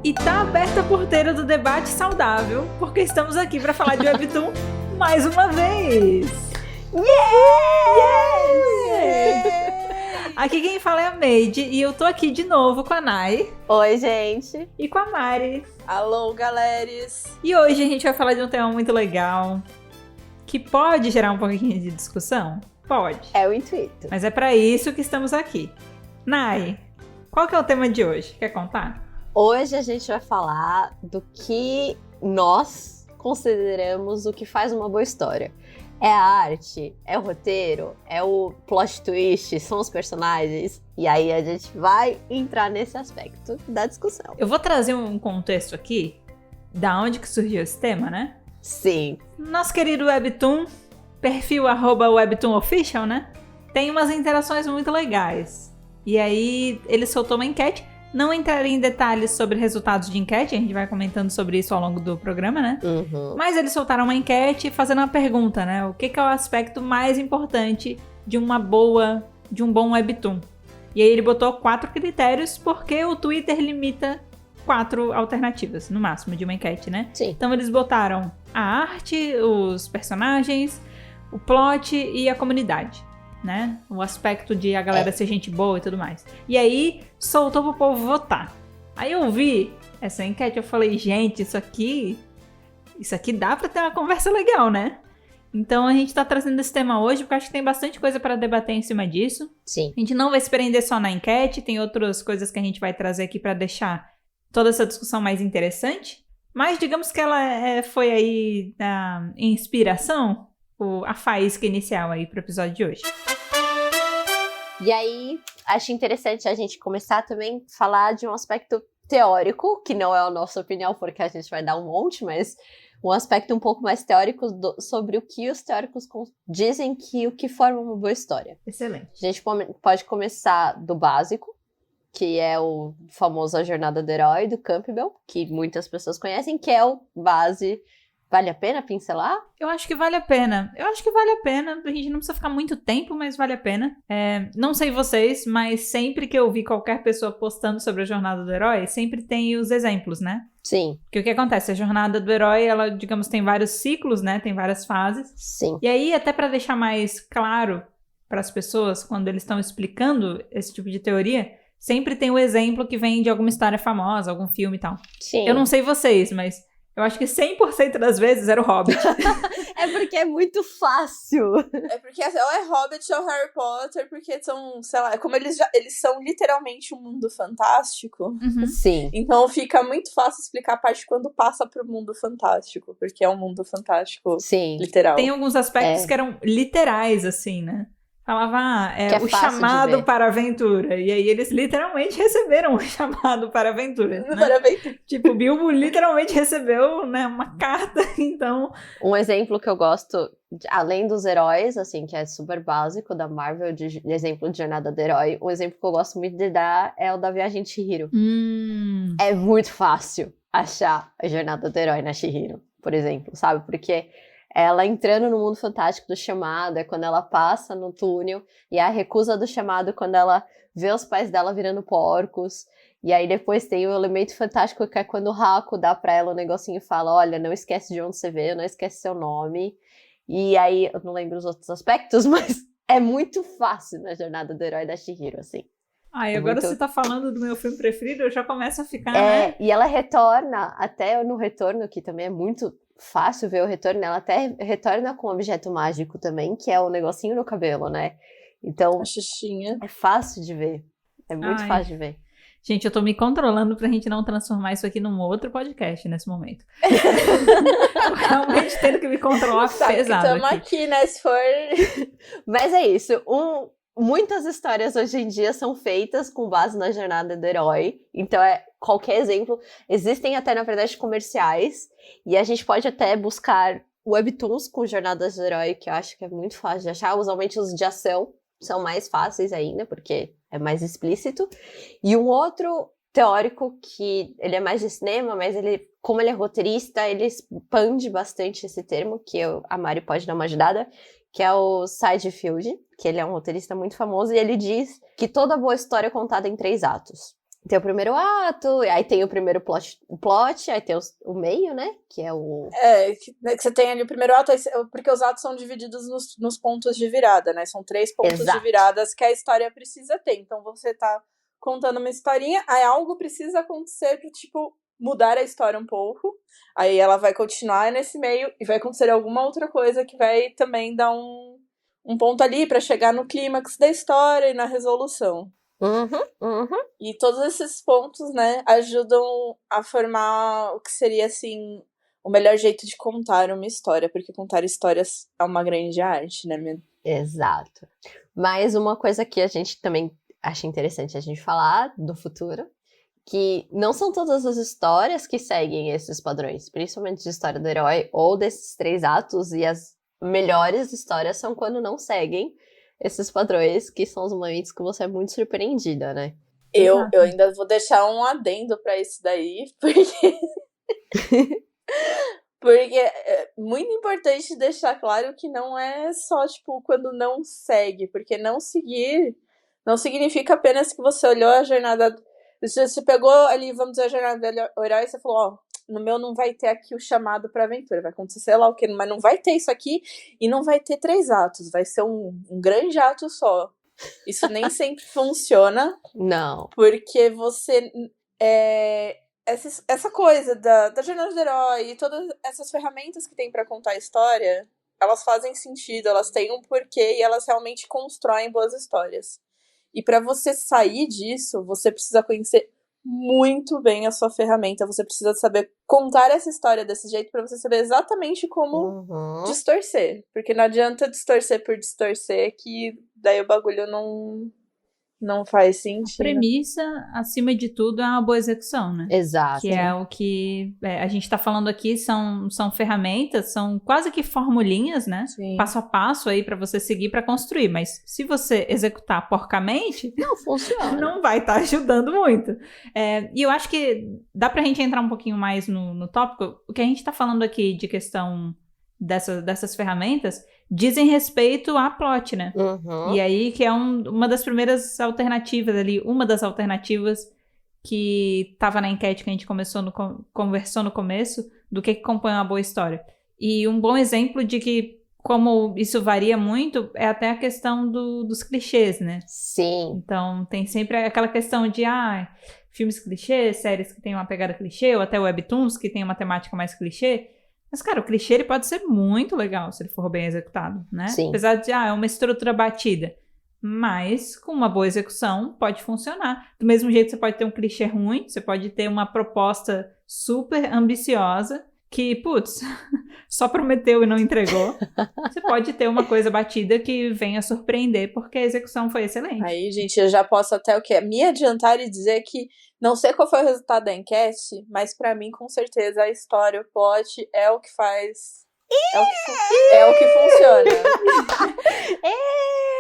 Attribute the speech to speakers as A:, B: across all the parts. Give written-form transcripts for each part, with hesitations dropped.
A: E tá aberta a porteira do debate saudável, porque estamos aqui para falar de Webtoon mais uma vez!
B: Yeah!
A: Aqui quem fala é a Meide e eu tô aqui de novo com a Nai.
B: Oi, gente!
A: E com a Mari.
C: Alô, galeres!
A: E hoje a gente vai falar de um tema muito legal, que pode gerar um pouquinho de discussão? Pode.
B: É o intuito.
A: Mas é para isso que estamos aqui. Nai, qual que é o tema de hoje? Quer contar?
B: Hoje a gente vai falar do que nós consideramos o que faz uma boa história. É a arte? É o roteiro? É o plot twist? São os personagens? E aí a gente vai entrar nesse aspecto da discussão.
A: Eu vou trazer um contexto aqui, da onde que surgiu esse tema, né?
B: Sim.
A: Nosso querido Webtoon, perfil @WebtoonOfficial, né? Tem umas interações muito legais. E aí ele soltou uma enquete. Não entrarei em detalhes sobre resultados de enquete, a gente vai comentando sobre isso ao longo do programa, né?
B: Uhum.
A: Mas eles soltaram uma enquete fazendo uma pergunta, né? O que é o aspecto mais importante de um bom Webtoon? E aí ele botou 4 critérios, porque o Twitter limita 4 alternativas, no máximo, de uma enquete, né?
B: Sim.
A: Então eles botaram a arte, os personagens, o plot e a comunidade, né? O aspecto de a galera ser gente boa e tudo mais. E aí, soltou pro povo votar. Aí eu vi essa enquete, eu falei, gente, isso aqui dá pra ter uma conversa legal, né? Então a gente tá trazendo esse tema hoje, porque acho que tem bastante coisa pra debater em cima disso.
B: Sim.
A: A gente não vai se prender só na enquete, tem outras coisas que a gente vai trazer aqui pra deixar toda essa discussão mais interessante. Mas digamos que ela foi aí a inspiração, a faísca inicial aí pro episódio de hoje.
B: E aí, acho interessante a gente começar também a falar de um aspecto teórico, que não é a nossa opinião, porque a gente vai dar um monte, mas um aspecto um pouco mais teórico sobre o que os teóricos dizem que o que forma uma boa história.
A: Excelente.
B: A gente pode começar do básico, que é o famoso A Jornada do Herói, do Campbell, que muitas pessoas conhecem, que é o base. Vale a pena pincelar?
A: Eu acho que vale a pena. A gente não precisa ficar muito tempo, mas vale a pena. Não sei vocês, mas sempre que eu vi qualquer pessoa postando sobre a Jornada do Herói, sempre tem os exemplos, né?
B: Sim.
A: Porque o que acontece? A Jornada do Herói, ela, digamos, tem vários ciclos, né? Tem várias fases.
B: Sim.
A: E aí, até pra deixar mais claro para as pessoas, quando eles estão explicando esse tipo de teoria, sempre tem o exemplo que vem de alguma história famosa, algum filme e tal.
B: Sim.
A: Eu não sei vocês, mas eu acho que 100% das vezes era o Hobbit.
B: É porque é muito fácil.
C: É porque ou é Hobbit ou Harry Potter, porque são, sei lá, como eles são literalmente um mundo fantástico.
A: Uhum.
B: Sim.
C: Então fica muito fácil explicar a parte quando passa pro mundo fantástico, porque é um mundo fantástico.
B: Sim.
C: Literal.
A: Tem alguns aspectos que eram literais, assim, né? Falava,
B: que é
A: o
B: fácil de
A: chamado
B: ver.
A: para a aventura. E aí eles literalmente receberam o chamado para a aventura. Né?
C: Para a aventura.
A: Tipo, Bilbo literalmente recebeu, né, uma carta, então...
B: Um exemplo que eu gosto, além dos heróis, assim, que é super básico da Marvel, de exemplo de Jornada do Herói, um exemplo que eu gosto muito de dar é o da Viagem de Chihiro. É muito fácil achar a Jornada do Herói na Chihiro, por exemplo, sabe? Porque ela entrando no mundo fantástico do chamado é quando ela passa no túnel, e a recusa do chamado quando ela vê os pais dela virando porcos. E aí depois tem o elemento fantástico, que é quando o Haku dá pra ela um negocinho e fala, olha, não esquece de onde você veio, não esquece seu nome. E aí, eu não lembro os outros aspectos, mas é muito fácil na Jornada do Herói da Chihiro, assim.
A: Ai, agora
B: muito...
A: você tá falando do meu filme preferido, eu já começo a ficar, né?
B: E ela retorna, até no retorno, que também é muito fácil ver o retorno, ela até retorna com um objeto mágico também, que é o negocinho no cabelo, né? Então,
C: A xuxinha.
B: é fácil de ver. É muito fácil de ver.
A: Gente, eu tô me controlando pra gente não transformar isso aqui num outro podcast nesse momento. Tô realmente tendo que me controlar pesado
C: Tamo aqui, né, se for...
B: Mas é isso, muitas histórias hoje em dia são feitas com base na jornada do herói, então qualquer exemplo, existem até na verdade comerciais, e a gente pode até buscar webtoons com jornadas do herói, que eu acho que é muito fácil de achar, usualmente os de ação são mais fáceis ainda, porque é mais explícito. E um outro teórico que ele é mais de cinema, mas como ele é roteirista, ele expande bastante esse termo, que a Mari pode dar uma ajudada, que é o Syd Field, que ele é um roteirista muito famoso, e ele diz que toda boa história é contada em 3 atos. Tem o primeiro ato, aí tem o primeiro plot, aí tem o meio, né? Que é o...
C: que você tem ali o primeiro ato, porque os atos são divididos nos pontos de virada, né? São 3 pontos de viradas que a história precisa ter. Então você tá contando uma historinha, aí algo precisa acontecer pra, tipo, mudar a história um pouco. Aí ela vai continuar nesse meio e vai acontecer alguma outra coisa que vai também dar um ponto ali pra chegar no clímax da história e na resolução. E todos esses pontos, né, ajudam a formar o que seria, assim, o melhor jeito de contar uma história, porque contar histórias é uma grande arte, né?
B: Exato. Mas uma coisa que a gente também acha interessante a gente falar do futuro, que não são todas as histórias que seguem esses padrões, principalmente de história do herói ou desses 3 atos, e as melhores histórias são quando não seguem esses padrões, que são os momentos que você é muito surpreendida, né?
C: Eu ainda vou deixar um adendo pra isso daí, porque... porque é muito importante deixar claro que não é só, tipo, quando não segue, porque não seguir não significa apenas que você olhou a jornada... Você pegou ali, vamos dizer, a jornada do herói e você falou, no meu não vai ter aqui o chamado pra aventura, vai acontecer sei lá o que, mas não vai ter isso aqui e não vai ter 3 atos, vai ser um grande ato só. Isso nem sempre funciona.
B: Não.
C: Porque você... essa coisa da jornada do herói e todas essas ferramentas que tem pra contar a história, elas fazem sentido, elas têm um porquê e elas realmente constroem boas histórias. E pra você sair disso, você precisa conhecer muito bem a sua ferramenta. Você precisa saber contar essa história desse jeito pra você saber exatamente como distorcer. Porque não adianta distorcer por distorcer, que daí o bagulho não faz sentido.
A: A premissa, acima de tudo, é uma boa execução, né?
B: Exato.
A: Que é o que a gente tá falando aqui, são ferramentas, são quase que formulinhas, né?
C: Sim.
A: Passo a passo aí pra você seguir pra construir. Mas se você executar porcamente,
B: não funciona.
A: Não vai estar ajudando muito. E eu acho que dá pra gente entrar um pouquinho mais no tópico. O que a gente tá falando aqui de questão dessas ferramentas dizem respeito à plot, né? E aí que é uma das primeiras alternativas ali, uma das alternativas que tava na enquete que a gente conversou no começo, do que compõe uma boa história. E um bom exemplo de que como isso varia muito é até a questão dos clichês, né?
B: Sim.
A: Então tem sempre aquela questão de filmes clichês, séries que tem uma pegada clichê, ou até webtoons que tem uma temática mais clichê. Mas, cara, o clichê ele pode ser muito legal se ele for bem executado, né?
B: Sim.
A: Apesar de, é uma estrutura batida. Mas, com uma boa execução, pode funcionar. Do mesmo jeito, você pode ter um clichê ruim, você pode ter uma proposta super ambiciosa, que, putz, só prometeu e não entregou. Você pode ter uma coisa batida que venha surpreender, porque a execução foi excelente.
C: Aí, gente, eu já posso até me adiantar e dizer que não sei qual foi o resultado da enquete, mas pra mim, com certeza, a história, o plot é o que faz... É o que funciona.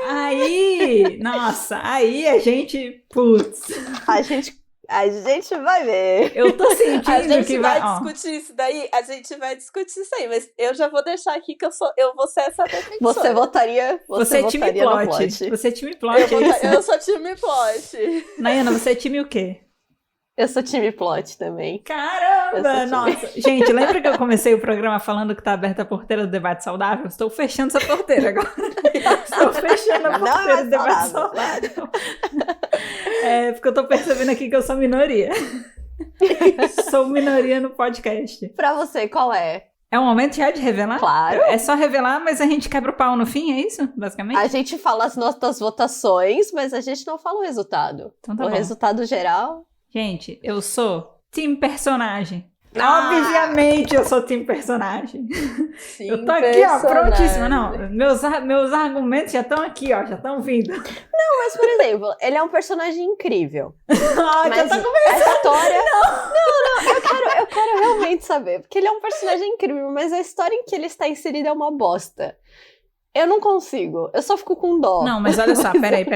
A: Aí, nossa, aí a gente, putz...
B: A gente vai ver.
A: Eu tô sentindo
C: a gente
A: que
C: vai discutir isso daí. A gente vai discutir isso aí. Mas eu já vou deixar aqui que eu vou ser essa defensora.
B: Você votaria
A: Você é time plot. Você é time plot.
C: Eu sou time plot.
A: Nayana, você é time o quê?
B: Eu sou time plot também.
A: Caramba! Nossa! Gente, lembra que eu comecei o programa falando que tá aberta a porteira do debate saudável? Estou fechando essa porteira agora. Estou fechando a porteira do debate saudável. Porque eu tô percebendo aqui que eu sou minoria. Sou minoria no podcast.
B: Pra você, qual é?
A: É o momento já de revelar?
B: Claro.
A: É só revelar, mas a gente quebra o pau no fim, é isso? Basicamente?
B: A gente fala as nossas votações, mas a gente não fala o resultado.
A: Então tá bom.
B: Resultado geral...
A: Gente, eu sou time personagem. Obviamente eu sou time personagem.
C: Sim,
A: eu tô aqui, ó, prontíssima. Não, meus argumentos já estão aqui, ó, já estão vindo.
B: Não, mas por exemplo, ele é um personagem incrível.
A: Mas
B: já tá começando. A história... Não, eu quero realmente saber. Porque ele é um personagem incrível, mas a história em que ele está inserido é uma bosta. Eu não consigo. Eu só fico com dó.
A: Não, mas olha só, peraí.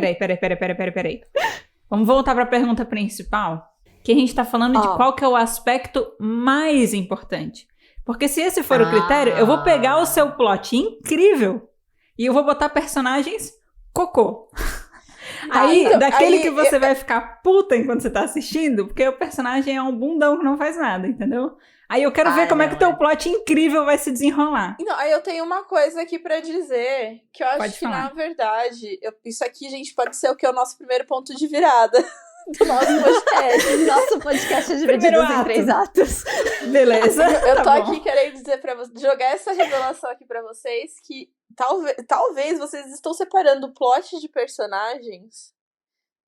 A: Vamos voltar para a pergunta principal, que a gente tá falando de qual que é o aspecto mais importante. Porque se esse for o critério, eu vou pegar o seu plot incrível e eu vou botar personagens cocô. Aí, daquele que você vai ficar puta enquanto você tá assistindo, porque o personagem é um bundão que não faz nada, entendeu? Aí eu quero ver como é que o teu plot incrível vai se desenrolar.
C: Não, aí eu tenho uma coisa aqui pra dizer, que eu acho que, na verdade, isso aqui, gente, pode ser o nosso primeiro ponto de virada do nosso podcast.
B: Nosso podcast é dividido em 3 atos.
A: Beleza.
C: Eu tô aqui querendo dizer pra vocês, jogar essa revelação aqui pra vocês, que talvez vocês estão separando o plot de personagens,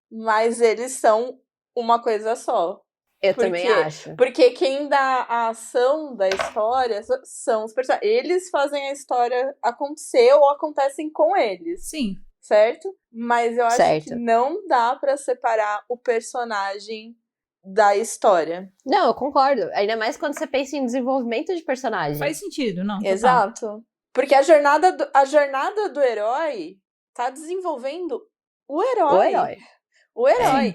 C: mas eles são uma coisa só.
B: Eu também acho.
C: Porque quem dá a ação da história são os personagens. Eles fazem a história acontecer ou acontecem com eles.
A: Sim.
C: Certo? Mas eu acho que não dá pra separar o personagem da história.
B: Não, eu concordo. Ainda mais quando você pensa em desenvolvimento de personagem.
A: Faz sentido, não?
C: Exato. Porque a jornada do herói tá desenvolvendo o herói.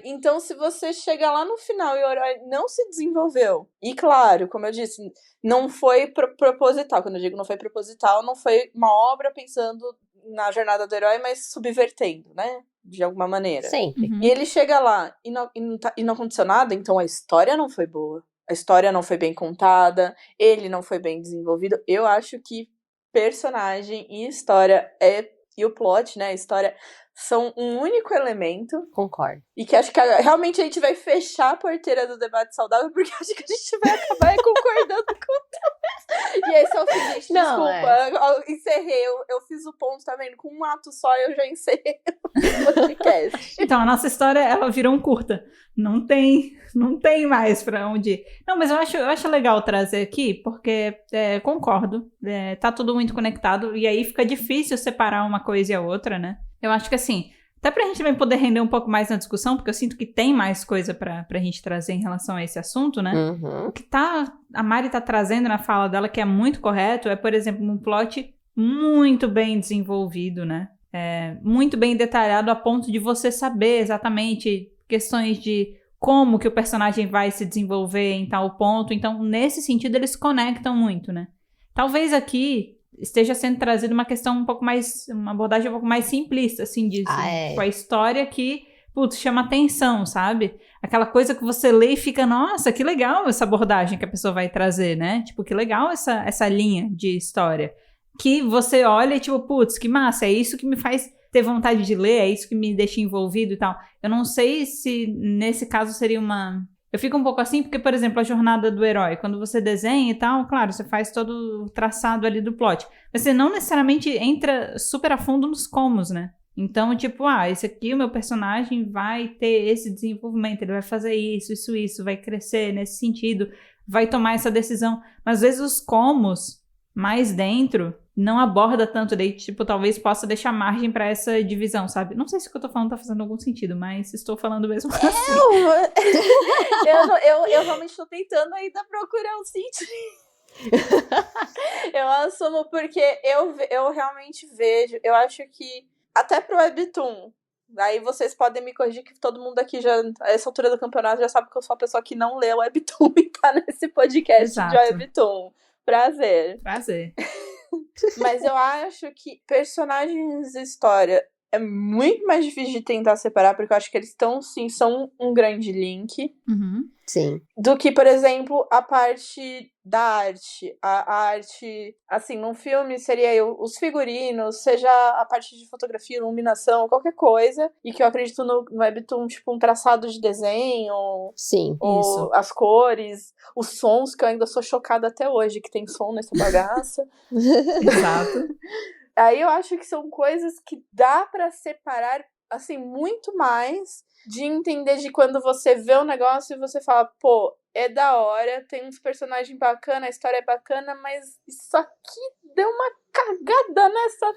C: Então, se você chega lá no final e o herói não se desenvolveu, e claro, como eu disse, não foi proposital. Quando eu digo não foi proposital, não foi uma obra pensando na jornada do herói, mas subvertendo, né? De alguma maneira.
B: Sempre.
C: E ele chega lá e não aconteceu nada, então a história não foi boa. A história não foi bem contada, ele não foi bem desenvolvido. Eu acho que personagem e história e o plot, né? A história são um único elemento.
B: Concordo.
C: E que acho que realmente a gente vai fechar a porteira do debate saudável, porque acho que a gente vai acabar concordando com o teu. E esse é o fim, gente. Desculpa. Eu encerrei. Eu fiz o ponto, tá vendo? Com um ato só eu já encerrei o podcast.
A: Então, a nossa história, ela virou um curta. Não tem mais pra onde ir. Não, mas eu acho legal trazer aqui, porque concordo. Tá tudo muito conectado, e aí fica difícil separar uma coisa e a outra, né? Eu acho que assim, até pra gente também poder render um pouco mais na discussão, porque eu sinto que tem mais coisa pra gente trazer em relação a esse assunto, né?
B: Uhum.
A: O que a Mari tá trazendo na fala dela, que é muito correto, é, por exemplo, um plot muito bem desenvolvido, né? Muito bem detalhado a ponto de você saber exatamente questões de como que o personagem vai se desenvolver em tal ponto. Então, nesse sentido, eles conectam muito, né? Talvez aqui esteja sendo trazida uma questão um pouco mais, uma abordagem um pouco mais simplista, assim, disso. Tipo, a história que, putz, chama atenção, sabe? Aquela coisa que você lê e fica, nossa, que legal essa abordagem que a pessoa vai trazer, né? Tipo, que legal essa linha de história. Que você olha e, tipo, putz, que massa, é isso que me faz ter vontade de ler, é isso que me deixa envolvido e tal. Eu não sei se, nesse caso, seria uma... Eu fico um pouco assim, porque, por exemplo, a jornada do herói, quando você desenha e tal, claro, você faz todo o traçado ali do plot, mas você não necessariamente entra super a fundo nos comos, né? Então, tipo, esse aqui, o meu personagem vai ter esse desenvolvimento, ele vai fazer isso, vai crescer nesse sentido, vai tomar essa decisão. Mas, às vezes, os comos mais dentro não aborda tanto, daí, tipo, talvez possa deixar margem pra essa divisão, sabe? Não sei se o que eu tô falando tá fazendo algum sentido, mas estou falando mesmo assim.
C: Eu realmente tô tentando ainda procurar um sentido. Eu assumo porque eu realmente vejo, eu acho que até pro Webtoon, aí vocês podem me corrigir que todo mundo aqui já, a essa altura do campeonato, já sabe que eu sou a pessoa que não lê o Webtoon e tá nesse podcast. Exato. De Webtoon. Prazer. Mas eu acho que personagens e história é muito mais difícil de tentar separar, porque eu acho que eles são um grande link.
A: Uhum.
B: Sim.
C: Do que, por exemplo, a parte da arte. A arte, assim, num filme seria os figurinos, seja a parte de fotografia, iluminação, qualquer coisa. E que eu acredito no Webtoon, tipo, um traçado de desenho.
B: Sim,
C: isso. As cores, os sons, que eu ainda sou chocada até hoje, que tem som nessa bagaça.
A: Exato.
C: Aí eu acho que são coisas que dá pra separar, assim, muito mais de entender de quando você vê um negócio e você fala, pô, é da hora, tem uns personagens bacanas, a história é bacana, mas isso aqui deu uma cagada nessa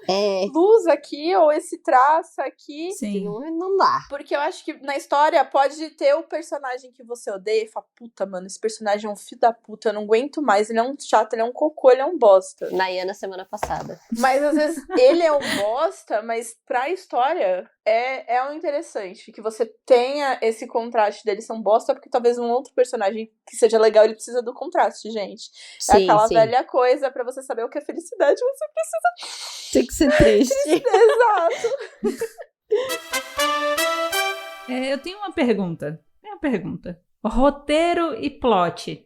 C: luz aqui, ou esse traço aqui.
B: Sim. Não dá.
C: Porque eu acho que na história pode ter o personagem que você odeia e fala, puta, mano, esse personagem é um filho da puta, eu não aguento mais, ele é um chato, ele é um cocô, ele é um bosta.
B: Nayana semana passada.
C: Mas às vezes ele é um bosta, mas pra história é um interessante, que você tenha esse contraste deles são bosta, porque talvez um outro personagem que seja legal, ele precisa do contraste, gente.
B: Sim,
C: é aquela velha coisa, pra você saber o que é felicidade, você precisa...
B: Tem que ser triste.
C: Exato.
A: Eu tenho uma pergunta. Roteiro e plot.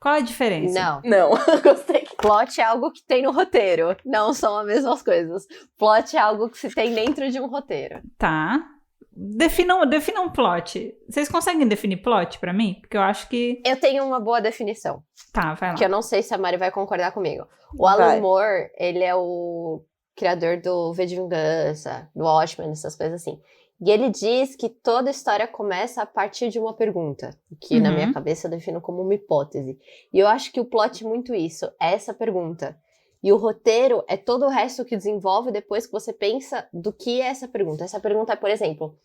A: Qual a diferença?
B: Não.
C: Gostei.
B: Plot é algo que tem no roteiro. Não são as mesmas coisas. Plot é algo que se tem dentro de um roteiro.
A: Tá. Definam um plot. Vocês conseguem definir plot pra mim? Porque eu acho que...
B: Eu tenho uma boa definição.
A: Tá, vai lá.
B: Que eu não sei se a Mari vai concordar comigo. O Alan Moore, ele é o criador do V de Vingança, do Watchmen, essas coisas assim. E ele diz que toda história começa a partir de uma pergunta, que na minha cabeça eu defino como uma hipótese. E eu acho que o plot é muito isso, é essa pergunta. E o roteiro é todo o resto que desenvolve depois que você pensa do que é essa pergunta. Essa pergunta é, por exemplo,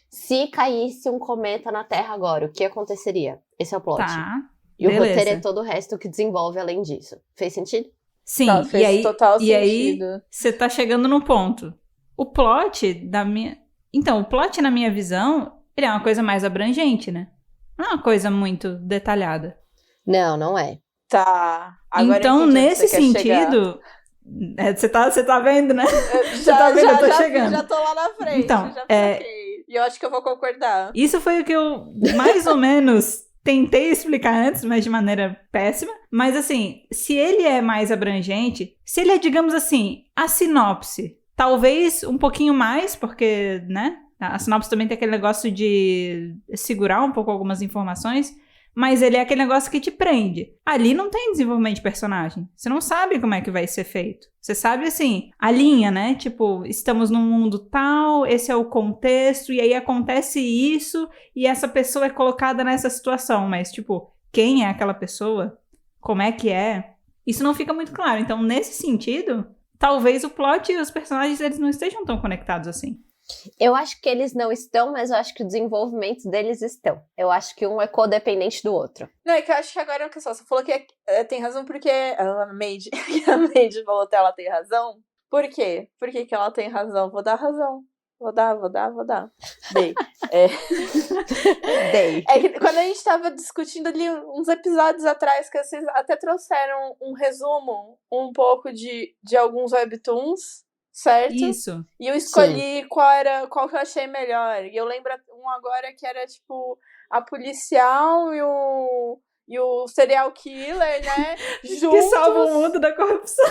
B: se caísse um cometa na Terra agora, o que aconteceria? Esse é o plot.
A: Tá,
B: e beleza. O roteiro é todo o resto que desenvolve além disso. Fez sentido?
A: Sim,
C: tá, fez total sentido.
A: Aí você tá chegando no ponto. O plot da minha... Então, o plot, na minha visão, ele é uma coisa mais abrangente, né? Não é uma coisa muito detalhada.
B: Não é.
C: Tá. Agora
A: então, nesse sentido... Você tá vendo, né? Você tá vendo, eu tô chegando.
C: Já tô lá na frente,
A: então,
C: já saquei. E eu acho que eu vou concordar.
A: Isso foi o que eu, mais ou menos, tentei explicar antes, mas de maneira péssima. Mas, assim, se ele é mais abrangente, se ele é, digamos assim, a sinopse... Talvez um pouquinho mais, porque, né, a sinopse também tem aquele negócio de segurar um pouco algumas informações, mas ele é aquele negócio que te prende. Ali não tem desenvolvimento de personagem. Você não sabe como é que vai ser feito. Você sabe, assim, a linha, né? Tipo, estamos num mundo tal, esse é o contexto, e aí acontece isso, e essa pessoa é colocada nessa situação. Mas, tipo, quem é aquela pessoa? Como é que é? Isso não fica muito claro. Então, nesse sentido... Talvez o plot e os personagens eles não estejam tão conectados assim.
B: Eu acho que eles não estão, mas eu acho que o desenvolvimento deles estão. Eu acho que um é codependente do outro.
C: Não, é que eu acho que agora é uma questão. Você falou que tem razão porque a Made falou que ela tem razão. Por quê? Por que ela tem razão? Vou dar razão. Vou dar. Dei.
B: Dei.
C: É que quando a gente tava discutindo ali uns episódios atrás, que vocês até trouxeram um resumo um pouco de alguns webtoons, certo?
A: Isso.
C: E eu escolhi qual que eu achei melhor. E eu lembro um agora que era tipo a policial e o serial killer, né? Juntos.
A: Que salva o mundo da corrupção.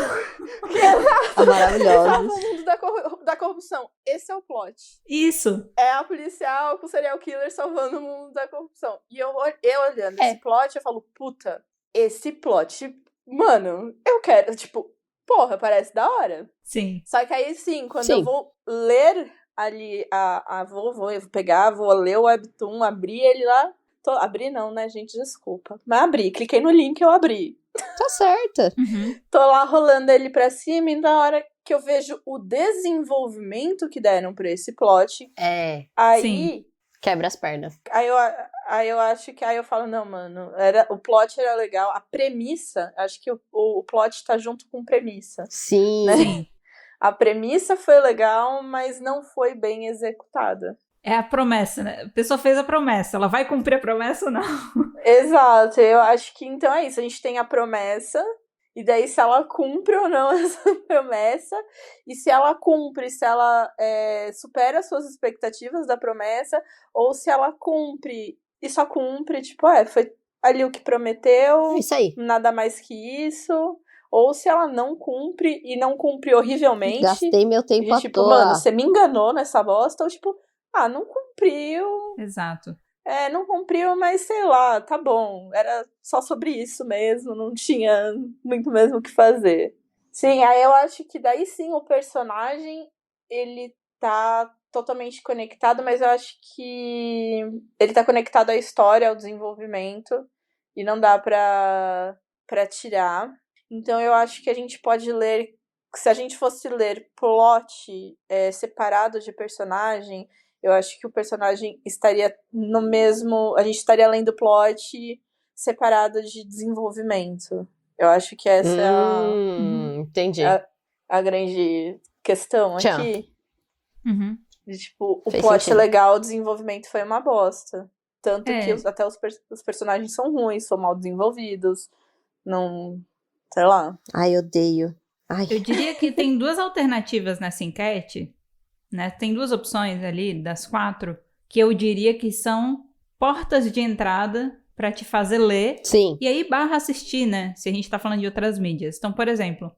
B: Maravilhoso.
C: Salva o mundo da corrupção. Esse é o plot.
A: Isso.
C: É a policial com o serial killer salvando o mundo da corrupção. E eu olhando esse plot, eu falo, puta, esse plot, mano, eu quero, tipo, porra, parece da hora.
A: Sim.
C: Só que aí, sim, quando eu vou ler ali, vou pegar, vou ler o webtoon, abrir ele lá. Abri não, né, gente? Desculpa. Mas abri, cliquei no link e eu abri.
B: Tá certo.
A: Uhum.
C: Tô lá rolando ele pra cima e na hora que eu vejo o desenvolvimento que deram pra esse plot. Aí...
A: Sim.
B: Quebra as pernas.
C: Aí eu acho que... Aí eu falo, não, mano, o plot era legal. A premissa, acho que o plot tá junto com premissa.
B: Sim.
C: Né?
A: Sim.
C: A premissa foi legal, mas não foi bem executada.
A: É a promessa, né? A pessoa fez a promessa. Ela vai cumprir a promessa ou não?
C: Exato. Eu acho que então é isso. A gente tem a promessa. E daí se ela cumpre ou não essa promessa. E se ela cumpre, se ela supera as suas expectativas da promessa. Ou se ela cumpre e só cumpre. Tipo, foi ali o que prometeu.
B: Isso aí.
C: Nada mais que isso. Ou se ela não cumpre e não cumpre horrivelmente.
B: Gastei meu tempo à
C: tipo,
B: toa.
C: mano, você me enganou nessa bosta. Ou tipo... não cumpriu.
A: Exato.
C: Não cumpriu, mas sei lá, tá bom. Era só sobre isso mesmo, não tinha muito mesmo o que fazer. Sim, aí eu acho que daí sim o personagem, ele tá totalmente conectado, mas eu acho que ele tá conectado à história, ao desenvolvimento, e não dá pra tirar. Então eu acho que a gente pode ler, se a gente fosse ler plot separado de personagem, eu acho que o personagem estaria no mesmo... A gente estaria lendo plot separado de desenvolvimento. Eu acho que essa
B: entendi.
C: a grande questão aqui.
A: Uhum.
C: Tipo, o
B: Fez
C: plot
B: sentido.
C: é legal, o desenvolvimento foi uma bosta. Tanto que até os personagens são ruins, são mal desenvolvidos. Não... Sei lá.
B: Ai, odeio. Ai.
A: Eu diria que tem duas alternativas nessa enquete, né? Tem duas opções ali, das 4, que eu diria que são portas de entrada para te fazer ler.
B: Sim.
A: E aí barra assistir, né? Se a gente tá falando de outras mídias. Então, por exemplo,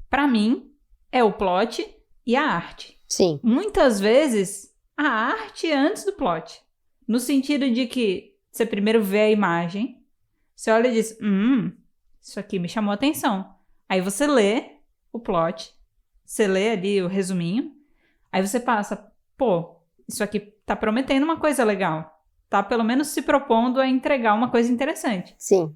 A: para mim, é o plot e a arte.
B: Sim.
A: Muitas vezes, a arte é antes do plot. No sentido de que você primeiro vê a imagem, você olha e diz, isso aqui me chamou a atenção. Aí você lê o plot, você lê ali o resuminho, aí você passa, pô, isso aqui tá prometendo uma coisa legal. Tá pelo menos se propondo a entregar uma coisa interessante.
B: Sim,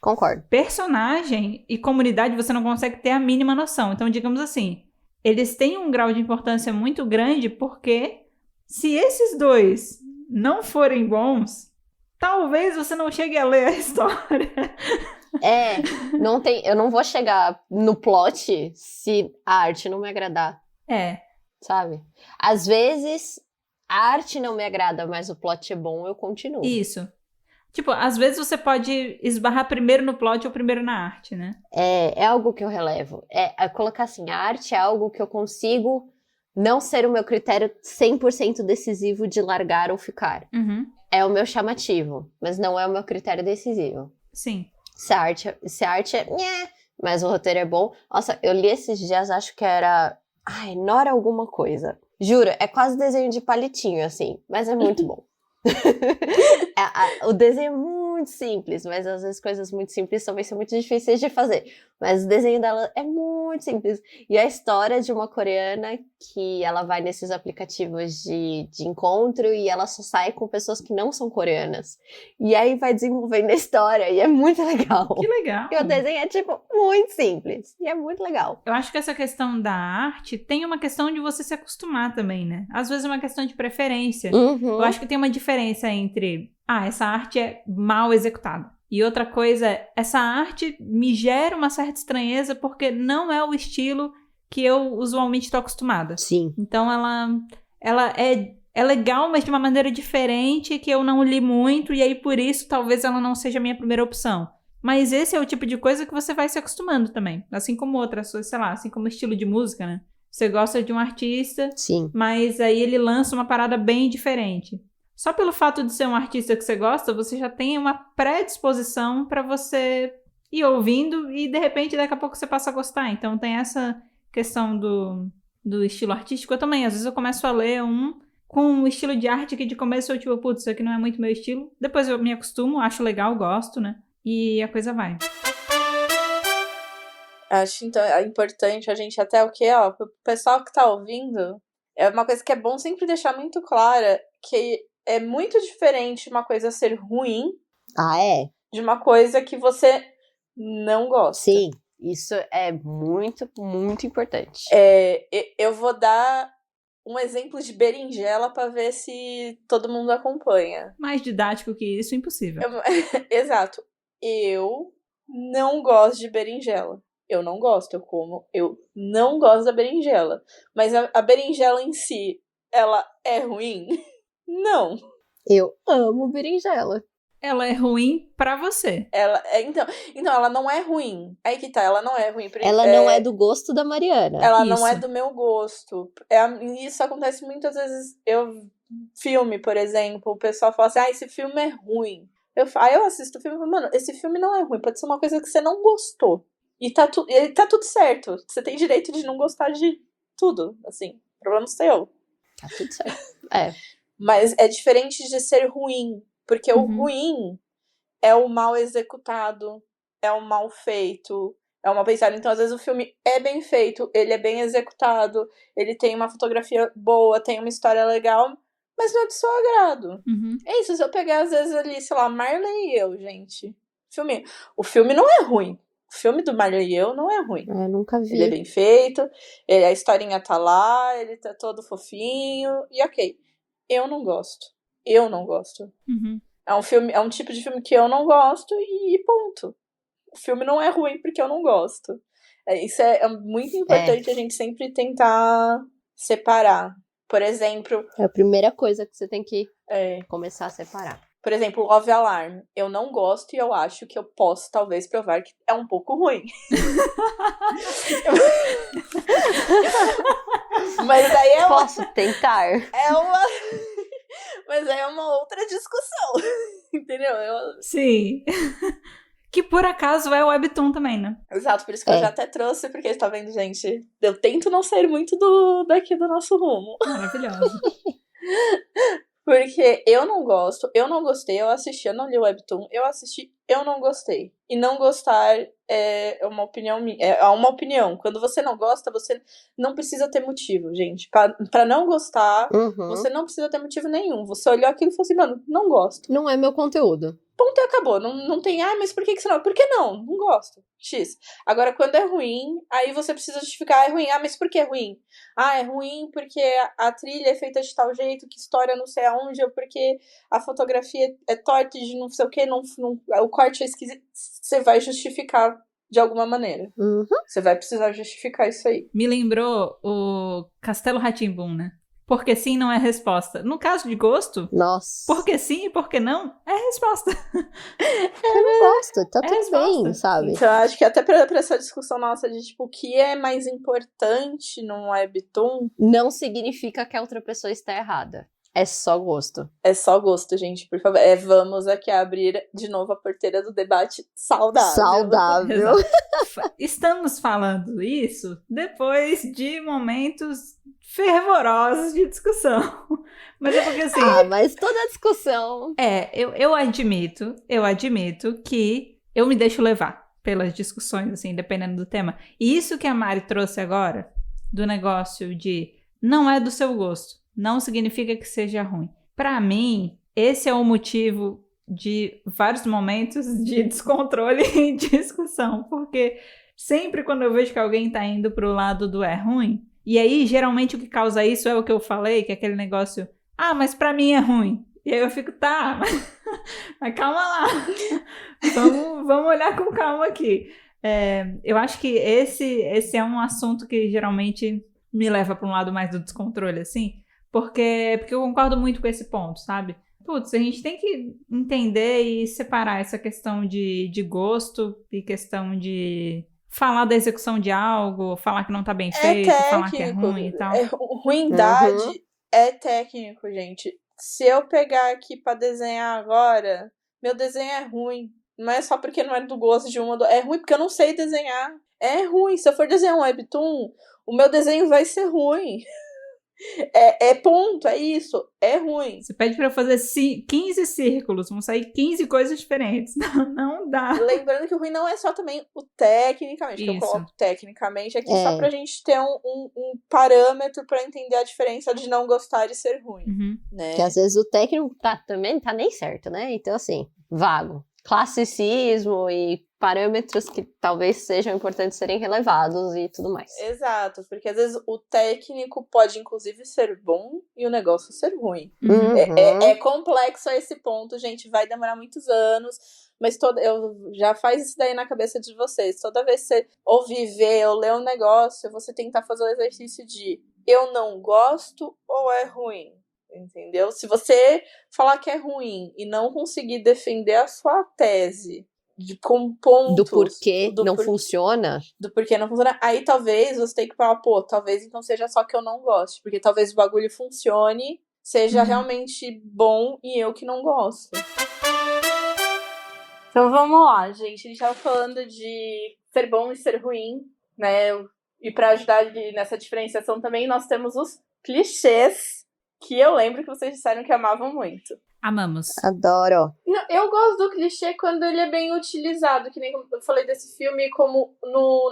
B: concordo.
A: Personagem e comunidade você não consegue ter a mínima noção. Então, digamos assim, eles têm um grau de importância muito grande porque se esses dois não forem bons, talvez você não chegue a ler a história.
B: Eu não vou chegar no plot se a arte não me agradar. Sabe? Às vezes, a arte não me agrada, mas o plot é bom, eu continuo.
A: Isso. Tipo, às vezes você pode esbarrar primeiro no plot ou primeiro na arte, né?
B: É algo que eu relevo. É colocar assim, a arte é algo que eu consigo não ser o meu critério 100% decisivo de largar ou ficar.
A: Uhum.
B: É o meu chamativo, mas não é o meu critério decisivo.
A: Sim.
B: Se a arte é... mas o roteiro é bom. Nossa, eu li esses dias, acho que era... Nora alguma coisa. Juro, é quase desenho de palitinho, assim. Mas é muito bom. O desenho é muito simples, mas às vezes coisas muito simples também são muito difíceis de fazer. Mas o desenho dela é muito simples. E a história de uma coreana que ela vai nesses aplicativos de encontro e ela só sai com pessoas que não são coreanas. E aí vai desenvolvendo a história e é muito legal.
A: Que legal.
B: E o desenho é, tipo, muito simples. E é muito legal.
A: Eu acho que essa questão da arte tem uma questão de você se acostumar também, né? Às vezes é uma questão de preferência.
B: Uhum.
A: Eu acho que tem uma diferença entre... essa arte é mal executada. E outra coisa é, essa arte me gera uma certa estranheza porque não é o estilo que eu usualmente estou acostumada.
B: Sim.
A: Então ela é legal, mas de uma maneira diferente que eu não li muito e aí por isso talvez ela não seja a minha primeira opção. Mas esse é o tipo de coisa que você vai se acostumando também. Assim como outras coisas, sei lá, assim como estilo de música, né? Você gosta de um artista,
B: sim,
A: mas aí ele lança uma parada bem diferente. Só pelo fato de ser um artista que você gosta, você já tem uma predisposição para você ir ouvindo e, de repente, daqui a pouco você passa a gostar. Então, tem essa questão do estilo artístico. Eu também, às vezes, eu começo a ler com um estilo de arte que de começo eu, tipo, putz, isso aqui não é muito meu estilo. Depois eu me acostumo, acho legal, gosto, né? E a coisa vai.
C: Acho, então, é importante a gente até o quê? Pro pessoal que tá ouvindo, é uma coisa que é bom sempre deixar muito clara, que é muito diferente uma coisa ser ruim de uma coisa que você não gosta.
B: Sim, isso é muito, muito importante.
C: Eu vou dar um exemplo de berinjela para ver se todo mundo acompanha.
A: Mais didático que isso, impossível.
C: Exato. Eu não gosto de berinjela. Eu não gosto, eu como. Eu não gosto da berinjela. Mas a berinjela em si, ela é ruim? Não.
B: Eu amo berinjela.
A: Ela é ruim pra você.
C: Então, ela não é ruim. Aí que tá, ela não é ruim.
B: Ela não é do gosto da Mariana.
C: Ela não é do meu gosto. Isso acontece muitas vezes. Filme, por exemplo, o pessoal fala assim, esse filme é ruim. Eu assisto o filme e falo, mano, esse filme não é ruim. Pode ser uma coisa que você não gostou. E tá tudo certo. Você tem direito de não gostar de tudo. Assim, problema seu.
B: Tá tudo certo.
C: Mas é diferente de ser ruim. Porque o ruim é o mal executado, é o mal feito, é o mal pensado. Então, às vezes, o filme é bem feito, ele é bem executado, ele tem uma fotografia boa, tem uma história legal, mas não é do seu agrado.
A: Uhum.
C: É isso, se eu pegar, às vezes, ali, sei lá, Marley e eu, gente. O filme não é ruim. O filme do Marley e eu não é ruim.
B: Eu nunca vi.
C: Ele é bem feito, a historinha tá lá, ele tá todo fofinho, e ok. Eu não gosto.
A: Uhum.
C: É um tipo de filme que eu não gosto e ponto. O filme não é ruim porque eu não gosto. Isso é muito importante a gente sempre tentar separar. Por exemplo...
B: É a primeira coisa que você tem que começar a separar.
C: Por exemplo, Love Alarm. Eu não gosto e eu acho que eu posso talvez provar que é um pouco ruim. Mas daí
B: Posso tentar?
C: Mas é uma outra discussão, entendeu?
A: Sim. Que por acaso é o Webtoon também, né?
C: Exato, por isso que eu já até trouxe, porque tá vendo, gente? Eu tento não sair muito daqui do nosso rumo.
A: Maravilhoso.
C: Porque eu não gostei, eu assisti, eu não li o Webtoon, eu assisti, eu não gostei. E não gostar é uma opinião minha, é uma opinião. Quando você não gosta, você não precisa ter motivo, gente. Pra não gostar, você não precisa ter motivo nenhum. Você olhou aquilo e falou assim, mano, não gosto.
B: Não é meu conteúdo.
C: Ponto e acabou. Não tem, mas por que você não? Por que não? Não gosto. X. Agora, quando é ruim, aí você precisa justificar, é ruim. Mas por que é ruim? É ruim porque a trilha é feita de tal jeito, que história não sei aonde, ou porque a fotografia é torta de não sei o que, o corte é esquisito. Você vai justificar de alguma maneira. Você vai precisar justificar isso aí.
A: Me lembrou o Castelo Rá-Tim-Bum, né? Porque sim não é resposta. No caso de gosto,
B: nossa,
A: porque sim e porque não é resposta.
B: Eu não gosto, tá tudo bem, sabe?
C: Então, acho que até pra essa discussão nossa de, tipo, o que é mais importante num Webtoon...
B: Não significa que a outra pessoa está errada. É só gosto.
C: É só gosto, gente, por favor. Vamos aqui abrir de novo a porteira do debate saudável.
B: Saudável.
A: Estamos falando isso depois de momentos fervorosos de discussão. Mas é porque assim...
B: mas toda discussão...
A: Eu admito que eu me deixo levar pelas discussões, assim, dependendo do tema. E isso que a Mari trouxe agora, do negócio de não é do seu gosto, não significa que seja ruim. Pra mim, esse é o motivo de vários momentos de descontrole e discussão. Porque sempre quando eu vejo que alguém tá indo pro lado do é ruim, e aí geralmente o que causa isso é o que eu falei, que é aquele negócio, mas pra mim é ruim. E aí eu fico, tá, mas calma lá. Vamos olhar com calma aqui. Eu acho que esse é um assunto que geralmente me leva pra um lado mais do descontrole, assim. Porque eu concordo muito com esse ponto, sabe? Putz, a gente tem que entender e separar essa questão de gosto e questão de falar da execução de algo, falar que não tá bem feito, falar que é ruim e tal.
C: Ruindade é técnico, gente. Se eu pegar aqui pra desenhar agora, meu desenho é ruim. Não é só porque não é do gosto de uma... É ruim porque eu não sei desenhar. É ruim. Se eu for desenhar um Webtoon, o meu desenho vai ser ruim. Ponto, é isso. É ruim.
A: Você pede pra eu fazer 15 círculos, vão sair 15 coisas diferentes. Não dá.
C: Lembrando que o ruim não é só também o tecnicamente, que eu coloco tecnicamente aqui só pra gente ter um parâmetro pra entender a diferença de não gostar e ser ruim. Né?
B: Que às vezes o técnico também tá nem certo, né? Então, assim, vago. Classicismo e parâmetros que talvez sejam importantes serem relevados e tudo mais.
C: Exato, porque às vezes o técnico pode inclusive ser bom e o negócio ser ruim. É complexo a esse ponto, gente, vai demorar muitos anos, mas eu já faz isso daí na cabeça de vocês. Toda vez que você ouvir, ver ou ler um negócio, você tentar fazer o exercício de eu não gosto ou é ruim. Entendeu? Se você falar que é ruim e não conseguir defender a sua tese com pontos...
B: Do porquê não funciona.
C: Do porquê não funciona. Aí talvez você tenha que falar, talvez então seja só que eu não goste. Porque talvez o bagulho funcione, seja realmente bom e eu que não gosto. Então vamos lá, gente. A gente tava falando de ser bom e ser ruim, né? E pra ajudar nessa diferenciação também, nós temos os clichês, que eu lembro que vocês disseram que amavam muito.
A: Amamos.
B: Adoro.
C: Não, eu gosto do clichê quando ele é bem utilizado, que nem eu falei desse filme, como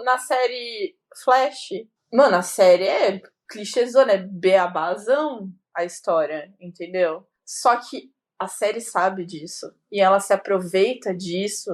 C: na série Flash. Mano, a série é clichêzona, é beabazão a história, entendeu? Só que a série sabe disso. E ela se aproveita disso